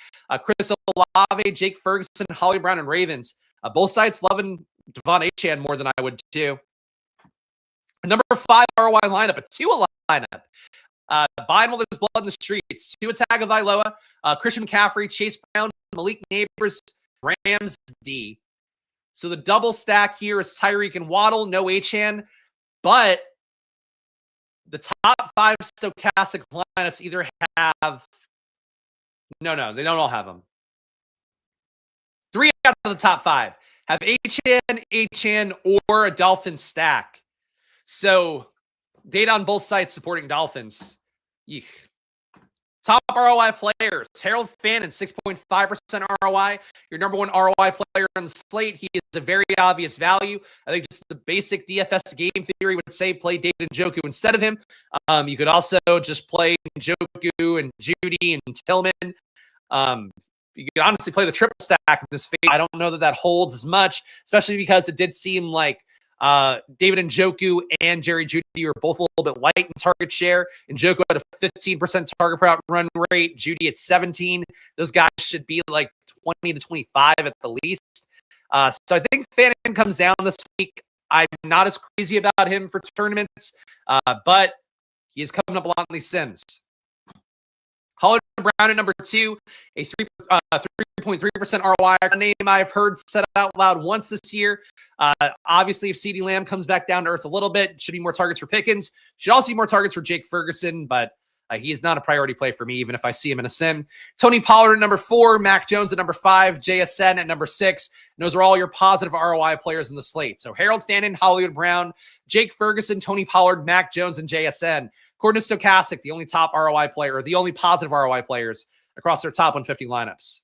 Chris Olave, Jake Ferguson, Holly Brown, and Ravens. Both sides loving Devon Achane more than I would too. Number 5 ROI lineup, a Tua lineup. Buying while there's blood in the streets. Tua Tagovailoa, Christian McCaffrey, Chase Brown, Malik Neighbors, Rams D. So the double stack here is Tyreek and Waddle, no Achane, but the top 5 Stochastic lineups either have no, they don't all have them. 3 out of the top 5 have Achane, or a Dolphin stack. So data on both sides supporting Dolphins. Eek. Top ROI players. Harold Fannin, 6.5% ROI. Your number one ROI player on the slate. He is a very obvious value. I think just the basic DFS game theory would say play David Njoku instead of him. You could also just play Njoku and Judy and Tillman. You could honestly play the triple stack in this fade. I don't know that holds as much, especially because it did seem like David Njoku and Jerry Judy were both a little bit light in target share. Njoku had a 15% target per out run rate. Judy at 17. Those guys should be like 20 to 25 at the least. So I think Fannin comes down this week. I'm not as crazy about him for tournaments, but he is coming up a lot in these sims. Hollywood Brown at number 2, a 3.3% ROI. A name I've heard said out loud once this year. Obviously, if CeeDee Lamb comes back down to earth a little bit, should be more targets for Pickens. Should also be more targets for Jake Ferguson, but he is not a priority play for me, even if I see him in a sim. Tony Pollard at number 4, Mac Jones at number 5, JSN at number 6. And those are all your positive ROI players in the slate. So Harold Fannin, Hollywood Brown, Jake Ferguson, Tony Pollard, Mac Jones, and JSN. According to Stochastic, the only top ROI player, or the only positive ROI players across their top 150 lineups.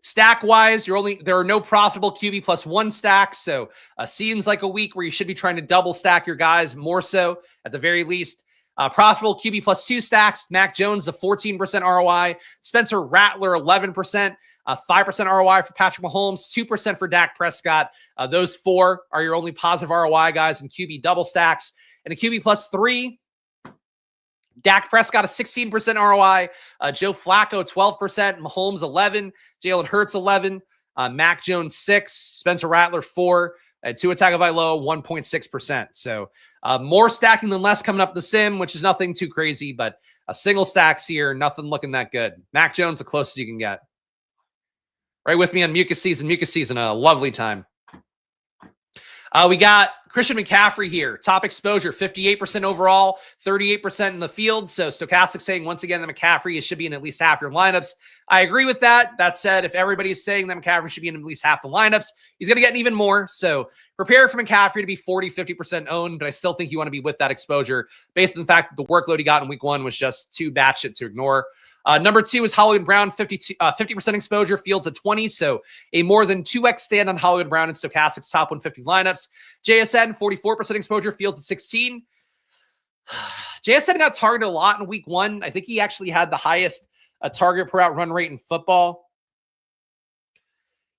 Stack-wise, there are no profitable QB plus 1 stacks, so seems like a week where you should be trying to double stack your guys more so, at the very least. Profitable QB plus 2 stacks, Mac Jones, a 14% ROI. Spencer Rattler, 11%. 5% ROI for Patrick Mahomes, 2% for Dak Prescott. Those 4 are your only positive ROI guys in QB double stacks. And a QB plus 3, Dak Prescott, a 16% ROI. Joe Flacco, 12%. Mahomes, 11. Jalen Hurts, 11. Mac Jones, 6. Spencer Rattler, 4. And Tua Tagovailoa, 1.6%. So more stacking than less coming up the sim, which is nothing too crazy, but single stacks here, nothing looking that good. Mac Jones, the closest you can get. Right with me on Mucus season, a lovely time. We got Christian McCaffrey here. Top exposure, 58% overall, 38% in the field. So Stochastic saying once again that McCaffrey should be in at least half your lineups. I agree with that. That said, if everybody is saying that McCaffrey should be in at least half the lineups, he's going to get even more. So prepare for McCaffrey to be 40, 50% owned, but I still think you want to be with that exposure based on the fact that the workload he got in week 1 was just too batshit to ignore. Number 2 is Hollywood Brown, 50% exposure, fields at 20. So a more than 2x stand on Hollywood Brown in Stochastic's top 150 lineups. JSN, 44% exposure, fields at 16. JSN got targeted a lot in week 1. I think he actually had the highest target per out run rate in football.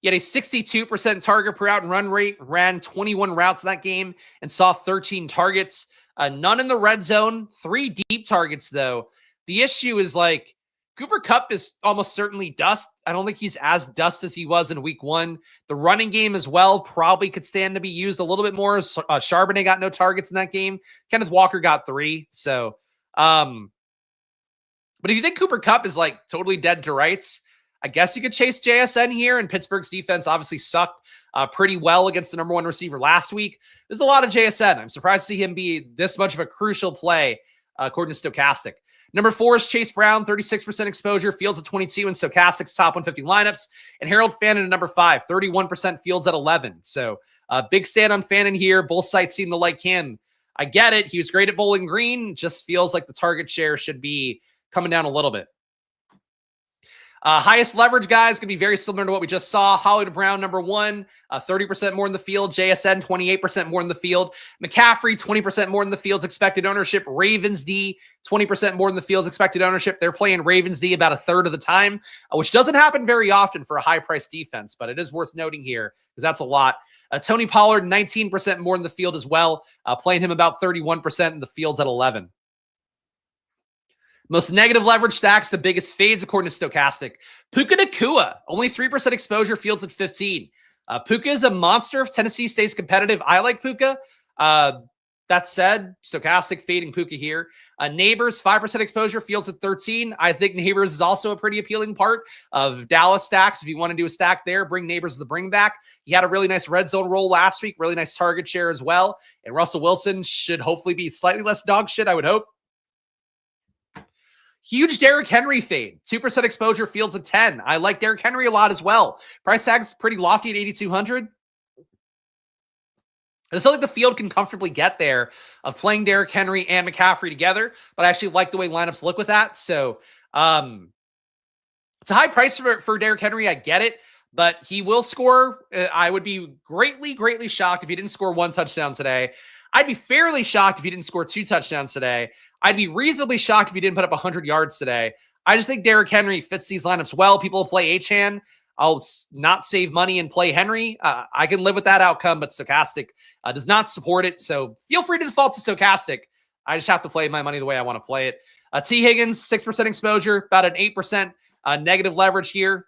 He had a 62% target per out and run rate, ran 21 routes in that game, and saw 13 targets. None in the red zone, 3 deep targets, though. The issue is like, Cooper Kupp is almost certainly dust. I don't think he's as dust as he was in week 1. The running game as well probably could stand to be used a little bit more. Charbonnet got no targets in that game. Kenneth Walker got 3. So, but if you think Cooper Kupp is like totally dead to rights, I guess you could chase JSN here. And Pittsburgh's defense obviously sucked pretty well against the number 1 receiver last week. There's a lot of JSN. I'm surprised to see him be this much of a crucial play according to Stochastic. Number 4 is Chase Brown, 36% exposure, fields at 22 in Stochastic's top 150 lineups. And Harold Fannin at number 5, 31%, fields at 11. So big stand on Fannin here. Both sites seem to like him. I get it. He was great at Bowling Green. Just feels like the target share should be coming down a little bit. Highest leverage guys going to be very similar to what we just saw. Hollywood Brown, number 1, 30% more in the field. JSN, 28% more in the field. McCaffrey, 20% more in the field's expected ownership. Ravens D, 20% more in the field's expected ownership. They're playing Ravens D about a third of the time, which doesn't happen very often for a high-priced defense, but it is worth noting here because that's a lot. Tony Pollard, 19% more in the field as well, playing him about 31% in the field's at 11. Most negative leverage stacks, the biggest fades according to Stochastic. Puka Nacua, only 3% exposure, fields at 15. Puka is a monster if Tennessee stays competitive. I like Puka. That said, Stochastic fading Puka here. Neighbors, 5% exposure, fields at 13. I think Neighbors is also a pretty appealing part of Dallas stacks. If you want to do a stack there, bring Neighbors as the bring back. He had a really nice red zone roll last week, really nice target share as well. And Russell Wilson should hopefully be slightly less dog shit, I would hope. Huge Derrick Henry fade. 2% exposure, fields at 10. I like Derrick Henry a lot as well. Price tag's pretty lofty at 8,200. I just feel like the field can comfortably get there of playing Derrick Henry and McCaffrey together, but I actually like the way lineups look with that. So it's a high price for Derrick Henry. I get it, but he will score. I would be greatly shocked if he didn't score 1 touchdown today. I'd be fairly shocked if he didn't score 2 touchdowns today. I'd be reasonably shocked if he didn't put up 100 yards today. I just think Derrick Henry fits these lineups well. People will play Achane. I'll not save money and play Henry. I can live with that outcome, but Stochastic does not support it. So feel free to default to Stochastic. I just have to play my money the way I want to play it. T. Higgins, 6% exposure, about an 8% negative leverage here.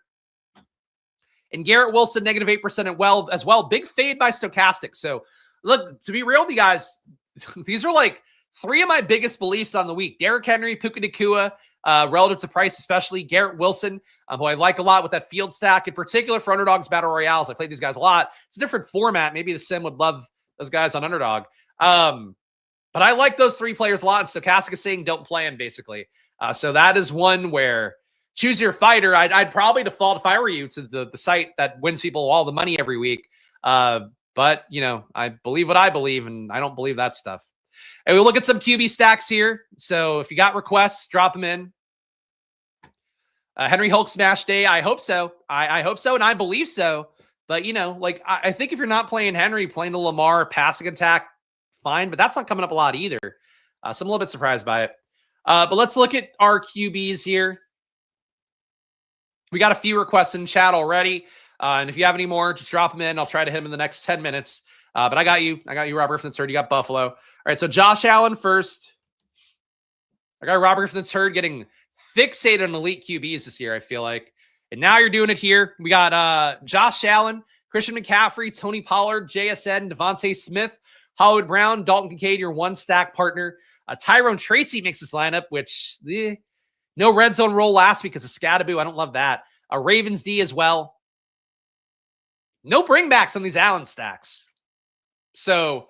And Garrett Wilson, negative 8% as well. Big fade by Stochastic. So look, to be real with you guys, these are like 3 of my biggest beliefs on the week. Derrick Henry, Puka Nacua, relative to price, especially Garrett Wilson, who I like a lot with that field stack, in particular for Underdogs Battle Royales. I played these guys a lot. It's a different format. Maybe the sim would love those guys on Underdog. But I like those 3 players a lot. And Stochastic is saying don't play them, basically. So that is one where choose your fighter. I'd probably default, if I were you, to the site that wins people all the money every week. But, you know, I believe what I believe, and I don't believe that stuff. And we'll look at some QB stacks here. So if you got requests, drop them in. Henry Hulk smash day. I hope so. I hope so, and I believe so. But, you know, like, I think if you're not playing Henry, playing the Lamar passing attack, fine. But that's not coming up a lot either. So I'm a little bit surprised by it. But let's look at our QBs here. We got a few requests in chat already. And if you have any more, just drop them in. I'll try to hit them in the next 10 minutes. But I got you. Robert from the third. You got Buffalo. All right, so Josh Allen first. I got Robert from the third getting fixated on elite QBs this year, I feel like. And now you're doing it here. We got Josh Allen, Christian McCaffrey, Tony Pollard, JSN, Devontae Smith, Hollywood Brown, Dalton Kincaid, your one stack partner. Tyrone Tracy makes this lineup, which no red zone roll last week because of Scattaboo. I don't love that. Ravens D as well. No bringbacks on these Allen stacks. So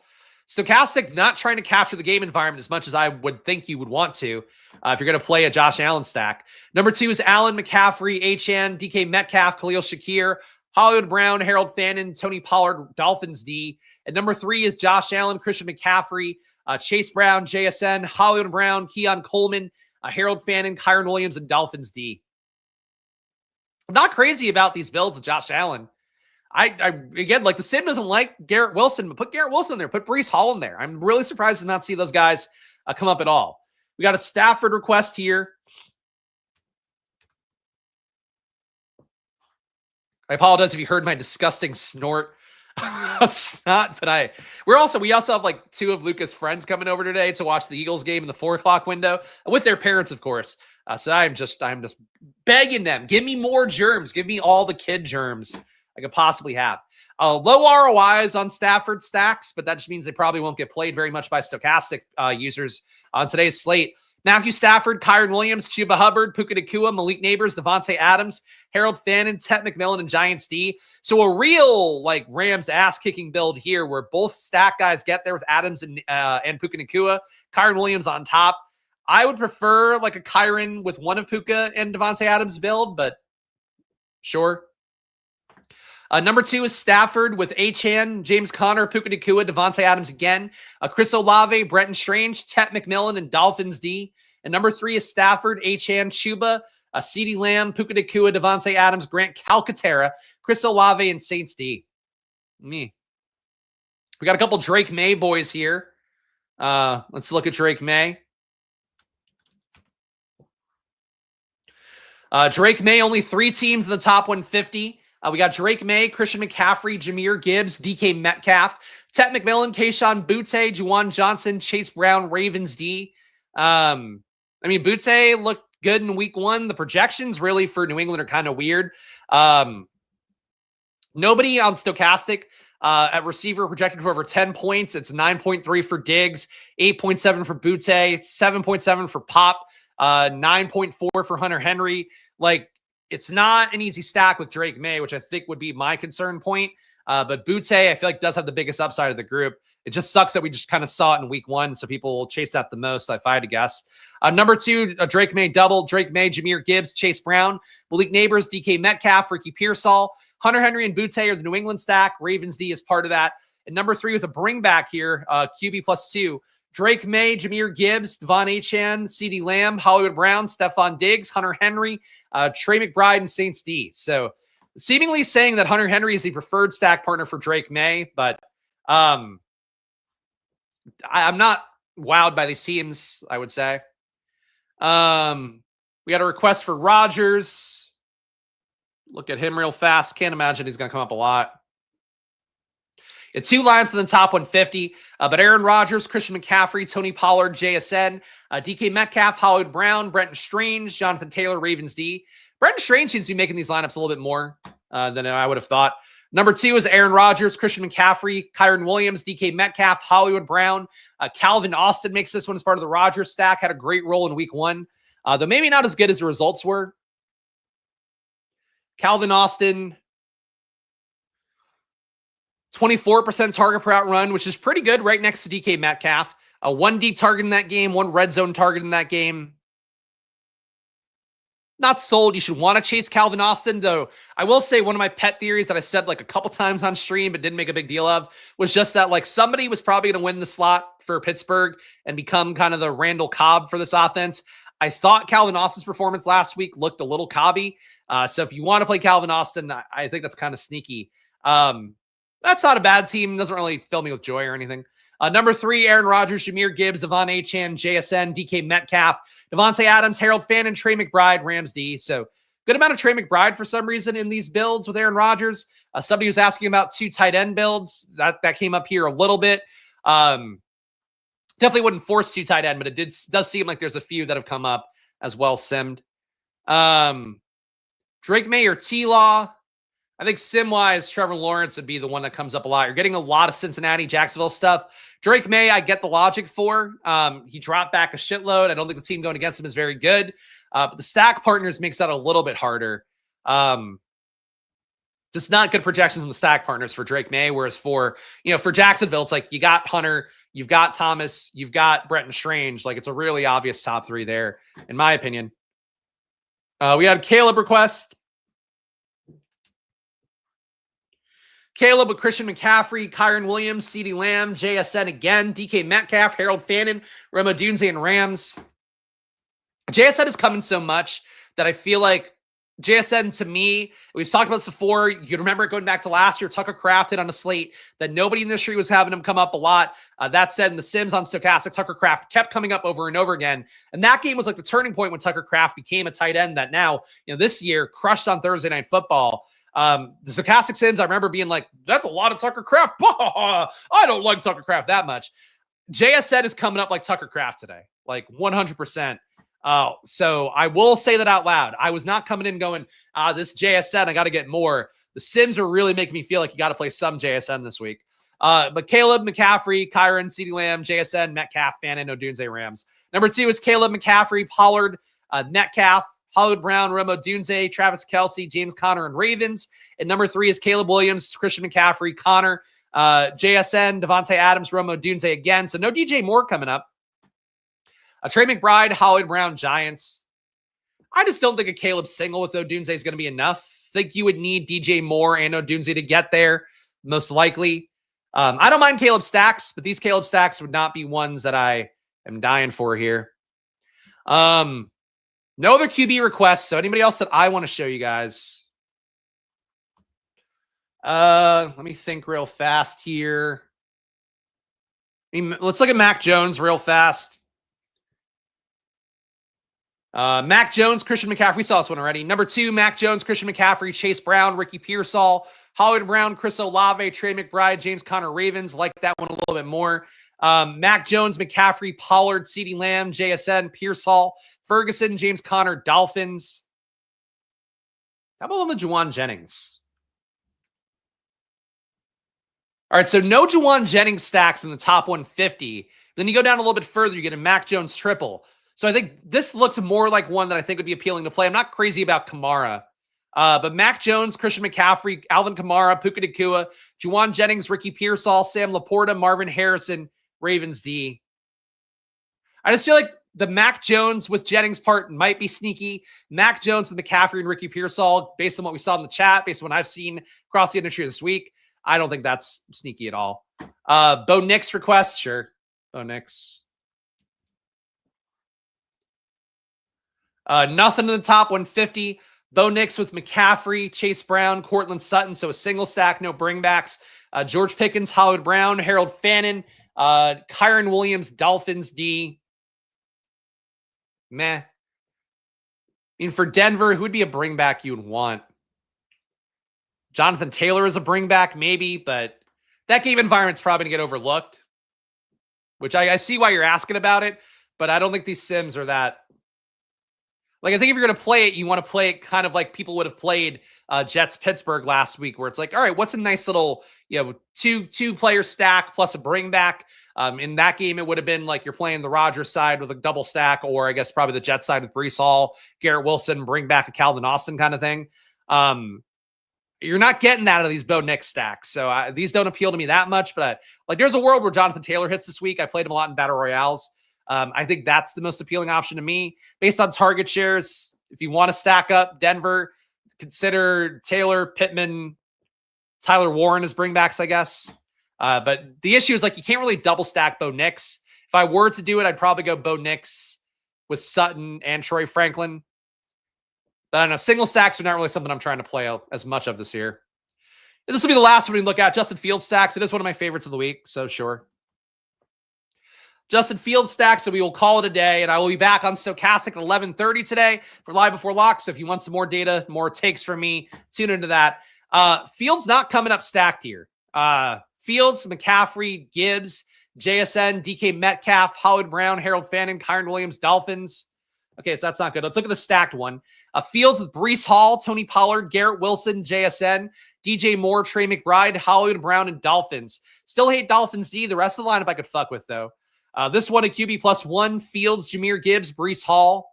Stochastic not trying to capture the game environment as much as I would think you would want to if you're going to play a Josh Allen stack. Number 2 is Allen, McCaffrey, Achane, DK Metcalf, Khalil Shakir, Hollywood Brown, Harold Fannin, Tony Pollard, Dolphins D. And number 3 is Josh Allen, Christian McCaffrey, Chase Brown, JSN, Hollywood Brown, Keon Coleman, Harold Fannin, Kyron Williams, and Dolphins D. I'm not crazy about these builds of Josh Allen. I again, like, the sim doesn't like Garrett Wilson, but put Garrett Wilson in there. Put Breece Hall in there. I'm really surprised to not see those guys come up at all. We got a Stafford request here. I apologize if you heard my disgusting snort of snot, but we also have like 2 of Luca's friends coming over today to watch the Eagles game in the 4 o'clock window with their parents, of course. So I'm just begging them, give me more germs. Give me all the kid germs I could possibly have. Low ROIs on Stafford stacks, but that just means they probably won't get played very much by Stochastic users on today's slate. Matthew Stafford, Kyron Williams, Chuba Hubbard, Puka Nacua, Malik Neighbors, Devontae Adams, Harold Fannin, Tet McMillan, and Giants D. So a real like Rams ass-kicking build here where both stack guys get there with Adams and Puka Nacua. Kyron Williams on top. I would prefer like a Kyron with one of Puka and Devontae Adams build, but sure. Number 2 is Stafford with Achane, James Conner, Puka Nacua, Devontae Adams again, Chris Olave, Brenton Strange, Tet McMillan, and Dolphins D. And number 3 is Stafford, Achane, Chuba, CeeDee Lamb, Puka Nacua, Devontae Adams, Grant Calcaterra, Chris Olave, and Saints D. Me. We got a couple Drake May boys here. Let's look at Drake May. Drake May, only 3 teams in the top 150. We got Drake May, Christian McCaffrey, Jahmyr Gibbs, DK Metcalf, Tet McMillan, Kayshawn Butte, Juwan Johnson, Chase Brown, Ravens D. Butte looked good in week 1. The projections really for New England are kind of weird. Nobody on Stochastic at receiver projected for over 10 points. It's 9.3 for Diggs, 8.7 for Butte, 7.7 for Pop, 9.4 for Hunter Henry. Like, it's not an easy stack with Drake May, which I think would be my concern point. But Butte, I feel like, does have the biggest upside of the group. It just sucks that we just kind of saw it in week 1, so people will chase that the most, if I had to guess. Number 2, Drake May double. Drake May, Jahmyr Gibbs, Chase Brown, Malik Neighbors, DK Metcalf, Ricky Pearsall, Hunter Henry, and Butte are the New England stack. Ravens D is part of that. And number 3 with a bring back here, QB +2. Drake May, Jahmyr Gibbs, Devon Achane, CeeDee Lamb, Hollywood Brown, Stephon Diggs, Hunter Henry, Trey McBride, and Saints D. So seemingly saying that Hunter Henry is the preferred stack partner for Drake May, but I'm not wowed by these teams, I would say. We got a request for Rodgers. Look at him real fast. Can't imagine he's going to come up a lot. 2 lineups in the top 150, but Aaron Rodgers, Christian McCaffrey, Tony Pollard, JSN, DK Metcalf, Hollywood Brown, Brenton Strange, Jonathan Taylor, Ravens D. Brenton Strange seems to be making these lineups a little bit more than I would have thought. Number 2 is Aaron Rodgers, Christian McCaffrey, Kyron Williams, DK Metcalf, Hollywood Brown. Calvin Austin makes this one as part of the Rodgers stack. Had a great role in week 1, though maybe not as good as the results were. Calvin Austin, 24% target per out run, which is pretty good, right next to DK Metcalf. 1 deep target in that game, 1 red zone target in that game. Not sold. You should want to chase Calvin Austin, though. I will say one of my pet theories that I said like a couple times on stream but didn't make a big deal of was just that like somebody was probably going to win the slot for Pittsburgh and become kind of the Randall Cobb for this offense. I thought Calvin Austin's performance last week looked a little Cobby. So if you want to play Calvin Austin, I think that's kind of sneaky. That's not a bad team. Doesn't really fill me with joy or anything. Number 3, Aaron Rodgers, Jahmyr Gibbs, Devon Achane, JSN, DK Metcalf, Devontae Adams, Harold Fannin, Trey McBride, Rams D. So good amount of Trey McBride for some reason in these builds with Aaron Rodgers. Somebody was asking about 2 tight end builds. That came up here a little bit. Definitely wouldn't force 2 tight end, but it does seem like there's a few that have come up as well simmed. Drake May or T-Law. I think sim-wise, Trevor Lawrence would be the one that comes up a lot. You're getting a lot of Cincinnati, Jacksonville stuff. Drake May, I get the logic for. He dropped back a shitload. I don't think the team going against him is very good. But the stack partners makes that a little bit harder. Just not good projections on the stack partners for Drake May. Whereas for Jacksonville, it's like you got Hunter, you've got Thomas, you've got Brenton Strange. Like it's a really obvious top 3 there, in my opinion. We had Caleb request. Caleb with Christian McCaffrey, Kyron Williams, CeeDee Lamb, JSN again, DK Metcalf, Harold Fannin, Remo Odunze, and Rams. JSN is coming so much that I feel like JSN, to me, we've talked about this before. You can remember it going back to last year. Tucker Kraft hit on a slate that nobody in the industry was having him come up a lot. That said, in the Sims on Stochastic, Tucker Kraft kept coming up over and over again. And that game was like the turning point when Tucker Kraft became a tight end that now, this year, crushed on Thursday Night Football. The Stochastic Sims, I remember being like, that's a lot of Tucker Kraft. I don't like Tucker Kraft that much. JSN is coming up like Tucker Kraft today, like 100%. So I will say that out loud. I was not coming in going, this JSN, I got to get more. The Sims are really making me feel like you got to play some JSN this week. But Caleb, McCaffrey, Kyron, CeeDee Lamb, JSN, Metcalf, Fannin, Odunze, Rams. Number 2 is Caleb, McCaffrey, Pollard, Metcalf, Hollywood Brown, Remo Odunze, Travis Kelce, James Conner, and Ravens. And number 3 is Caleb Williams, Christian McCaffrey, Connor, JSN, Devontae Adams, Remo Odunze again. So no DJ Moore coming up. Trey McBride, Hollywood Brown, Giants. I just don't think a Caleb single with Odunze is going to be enough. I think you would need DJ Moore and Odunze to get there, most likely. I don't mind Caleb stacks, but these Caleb stacks would not be ones that I am dying for here. No other QB requests. So anybody else that I want to show you guys? Let me think real fast here. Let's look at Mac Jones real fast. Mac Jones, Christian McCaffrey. We saw this one already. Number 2, Mac Jones, Christian McCaffrey, Chase Brown, Ricky Pearsall, Hollywood Brown, Chris Olave, Trey McBride, James Conner, Ravens. Like that one a little bit more. Mac Jones, McCaffrey, Pollard, CeeDee Lamb, JSN, Pearsall, Ferguson, James Conner, Dolphins. How about one with Juwan Jennings? All right, so no Juwan Jennings stacks in the top 150. Then you go down a little bit further, you get a Mac Jones triple. So I think this looks more like one that I think would be appealing to play. I'm not crazy about Kamara. But Mac Jones, Christian McCaffrey, Alvin Kamara, Puka Nacua, Juwan Jennings, Ricky Pearsall, Sam Laporta, Marvin Harrison, Ravens D. I just feel like the Mac Jones with Jennings part might be sneaky. Mac Jones with McCaffrey and Ricky Pearsall, based on what we saw in the chat, based on what I've seen across the industry this week. I don't think that's sneaky at all. Bo Nix request, sure. Bo Nix. Nothing in the top 150. Bo Nix with McCaffrey, Chase Brown, Cortland Sutton. So a single stack, no bringbacks. George Pickens, Hollywood Brown, Harold Fannin, Kyron Williams, Dolphins D. Meh. I mean, for Denver, who would be a bringback you would want? Jonathan Taylor is a bringback, maybe, but that game environment's probably going to get overlooked, which I see why you're asking about it, but I don't think these sims are that. Like, I think if you're going to play it, you want to play it kind of like people would have played Jets Pittsburgh last week, where it's like, all right, what's a nice little, two-player stack plus a bringback? In that game, it would have been like you're playing the Rodgers side with a double stack, or I guess probably the Jets side with Breece Hall, Garrett Wilson, bring back a Calvin Austin kind of thing. You're not getting that out of these Bo Nix stacks. So these don't appeal to me that much, but there's a world where Jonathan Taylor hits this week. I played him a lot in Battle Royales. I think that's the most appealing option to me based on target shares. If you want to stack up Denver, consider Taylor, Pittman, Tyler Warren as bringbacks, I guess. But the issue is you can't really double stack Bo Nix. If I were to do it, I'd probably go Bo Nix with Sutton and Troy Franklin. But I don't know, single stacks are not really something I'm trying to play out as much of this year. And this will be the last one we look at. Justin Fields stacks. It is one of my favorites of the week, so sure. Justin Fields stacks, so we will call it a day, and I will be back on Stochastic at 11:30 today for Live Before Lock. So if you want some more data, more takes from me, tune into that. Fields not coming up stacked here. Fields, McCaffrey, Gibbs, JSN, DK Metcalf, Hollywood Brown, Harold Fannin, Kyron Williams, Dolphins. Okay, so that's not good. Let's look at the stacked one. Fields with Breece Hall, Tony Pollard, Garrett Wilson, JSN, DJ Moore, Trey McBride, Hollywood Brown, and Dolphins. Still hate Dolphins D. The rest of the lineup I could fuck with, though. This one, a QB +1, Fields, Jahmyr Gibbs, Breece Hall,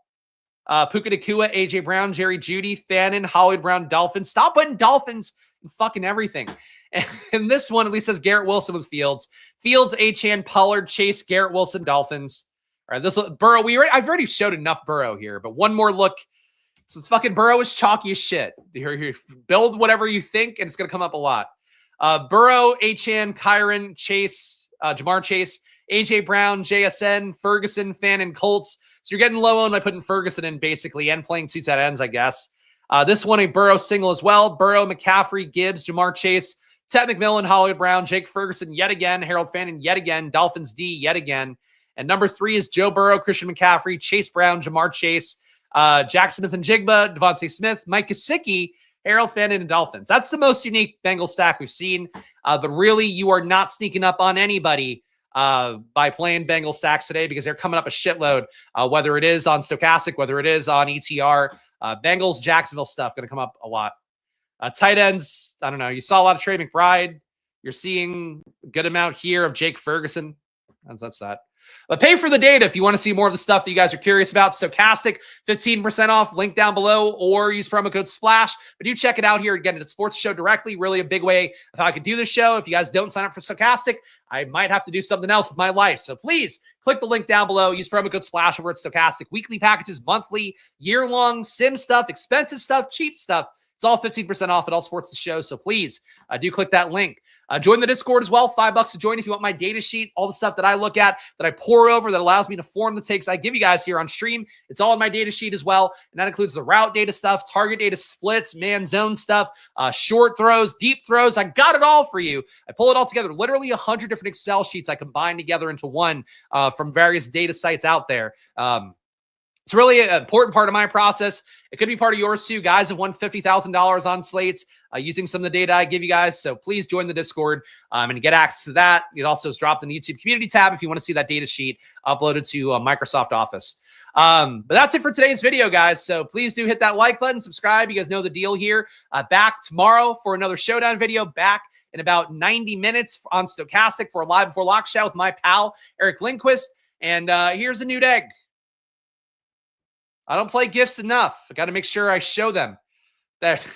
Puka Nacua, AJ Brown, Jerry Jeudy, Fannin, Hollywood Brown, Dolphins. Stop putting Dolphins in fucking everything. And this one at least says Garrett Wilson with Fields. Fields, Achane, Pollard, Chase, Garrett Wilson, Dolphins. All right, this Burrow. I've already showed enough Burrow here, but one more look. So it's fucking Burrow is chalky as shit. Here, build whatever you think, and it's gonna come up a lot. Burrow, Achane, Kyron, Chase, Jamar Chase, AJ Brown, JSN, Ferguson, Fannin, Colts. So you're getting low owned by putting Ferguson in basically and playing two tight ends, I guess. This one, a Burrow single as well. Burrow, McCaffrey, Gibbs, Jamar Chase, Ted McMillan, Hollywood Brown, Jake Ferguson yet again, Harold Fannin yet again, Dolphins D yet again. And number 3 is Joe Burrow, Christian McCaffrey, Chase Brown, Jamar Chase, Jack Smith and Jigba, Devontae Smith, Mike Gesicki, Harold Fannin, and Dolphins. That's the most unique Bengal stack we've seen. But really, you are not sneaking up on anybody by playing Bengal stacks today because they're coming up a shitload, whether it is on Stochastic, whether it is on ETR. Bengals, Jacksonville stuff going to come up a lot. Tight ends, I don't know. You saw a lot of Trey McBride. You're seeing a good amount here of Jake Ferguson. That's that. But pay for the data if you want to see more of the stuff that you guys are curious about. Stochastic, 15% off, link down below, or use promo code SPLASH. But do check it out here. Again, it's Sports Show directly. Really a big way of how I could do this show. If you guys don't sign up for Stochastic, I might have to do something else with my life. So please click the link down below. Use promo code SPLASH over at Stochastic. Weekly packages, monthly, year-long, sim stuff, expensive stuff, cheap stuff. It's all 15% off. It all supports the show. So please do click that link. Join the Discord as well. $5 to join if you want my data sheet, all the stuff that I look at, that I pour over, that allows me to form the takes I give you guys here on stream. It's all in my data sheet as well. And that includes the route data stuff, target data splits, man zone stuff, short throws, deep throws. I got it all for you. I pull it all together. Literally 100 different Excel sheets I combine together into one from various data sites out there. It's really an important part of my process. It could be part of yours too. Guys have won $50,000 on slates using some of the data I give you guys. So please join the Discord and get access to that. It also is dropped in the YouTube community tab if you want to see that data sheet uploaded to Microsoft Office. But that's it for today's video, guys. So please do hit that like button, subscribe. You guys know the deal here. Back tomorrow for another showdown video. Back in about 90 minutes on Stochastic for a Live Before Lock show with my pal, Eric Lindquist. And here's a nude egg. I don't play gifts enough. I got to make sure I show them. That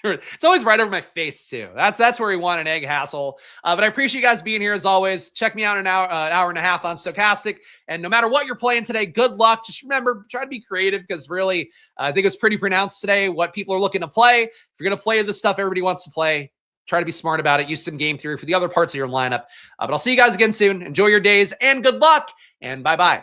it's always right over my face too. That's where we want an egg hassle. But I appreciate you guys being here as always. Check me out in an hour and a half on Stochastic. And no matter what you're playing today, good luck. Just remember, try to be creative because really, I think it's pretty pronounced today what people are looking to play. If you're going to play the stuff everybody wants to play, try to be smart about it. Use some game theory for the other parts of your lineup. But I'll see you guys again soon. Enjoy your days and good luck. And bye-bye.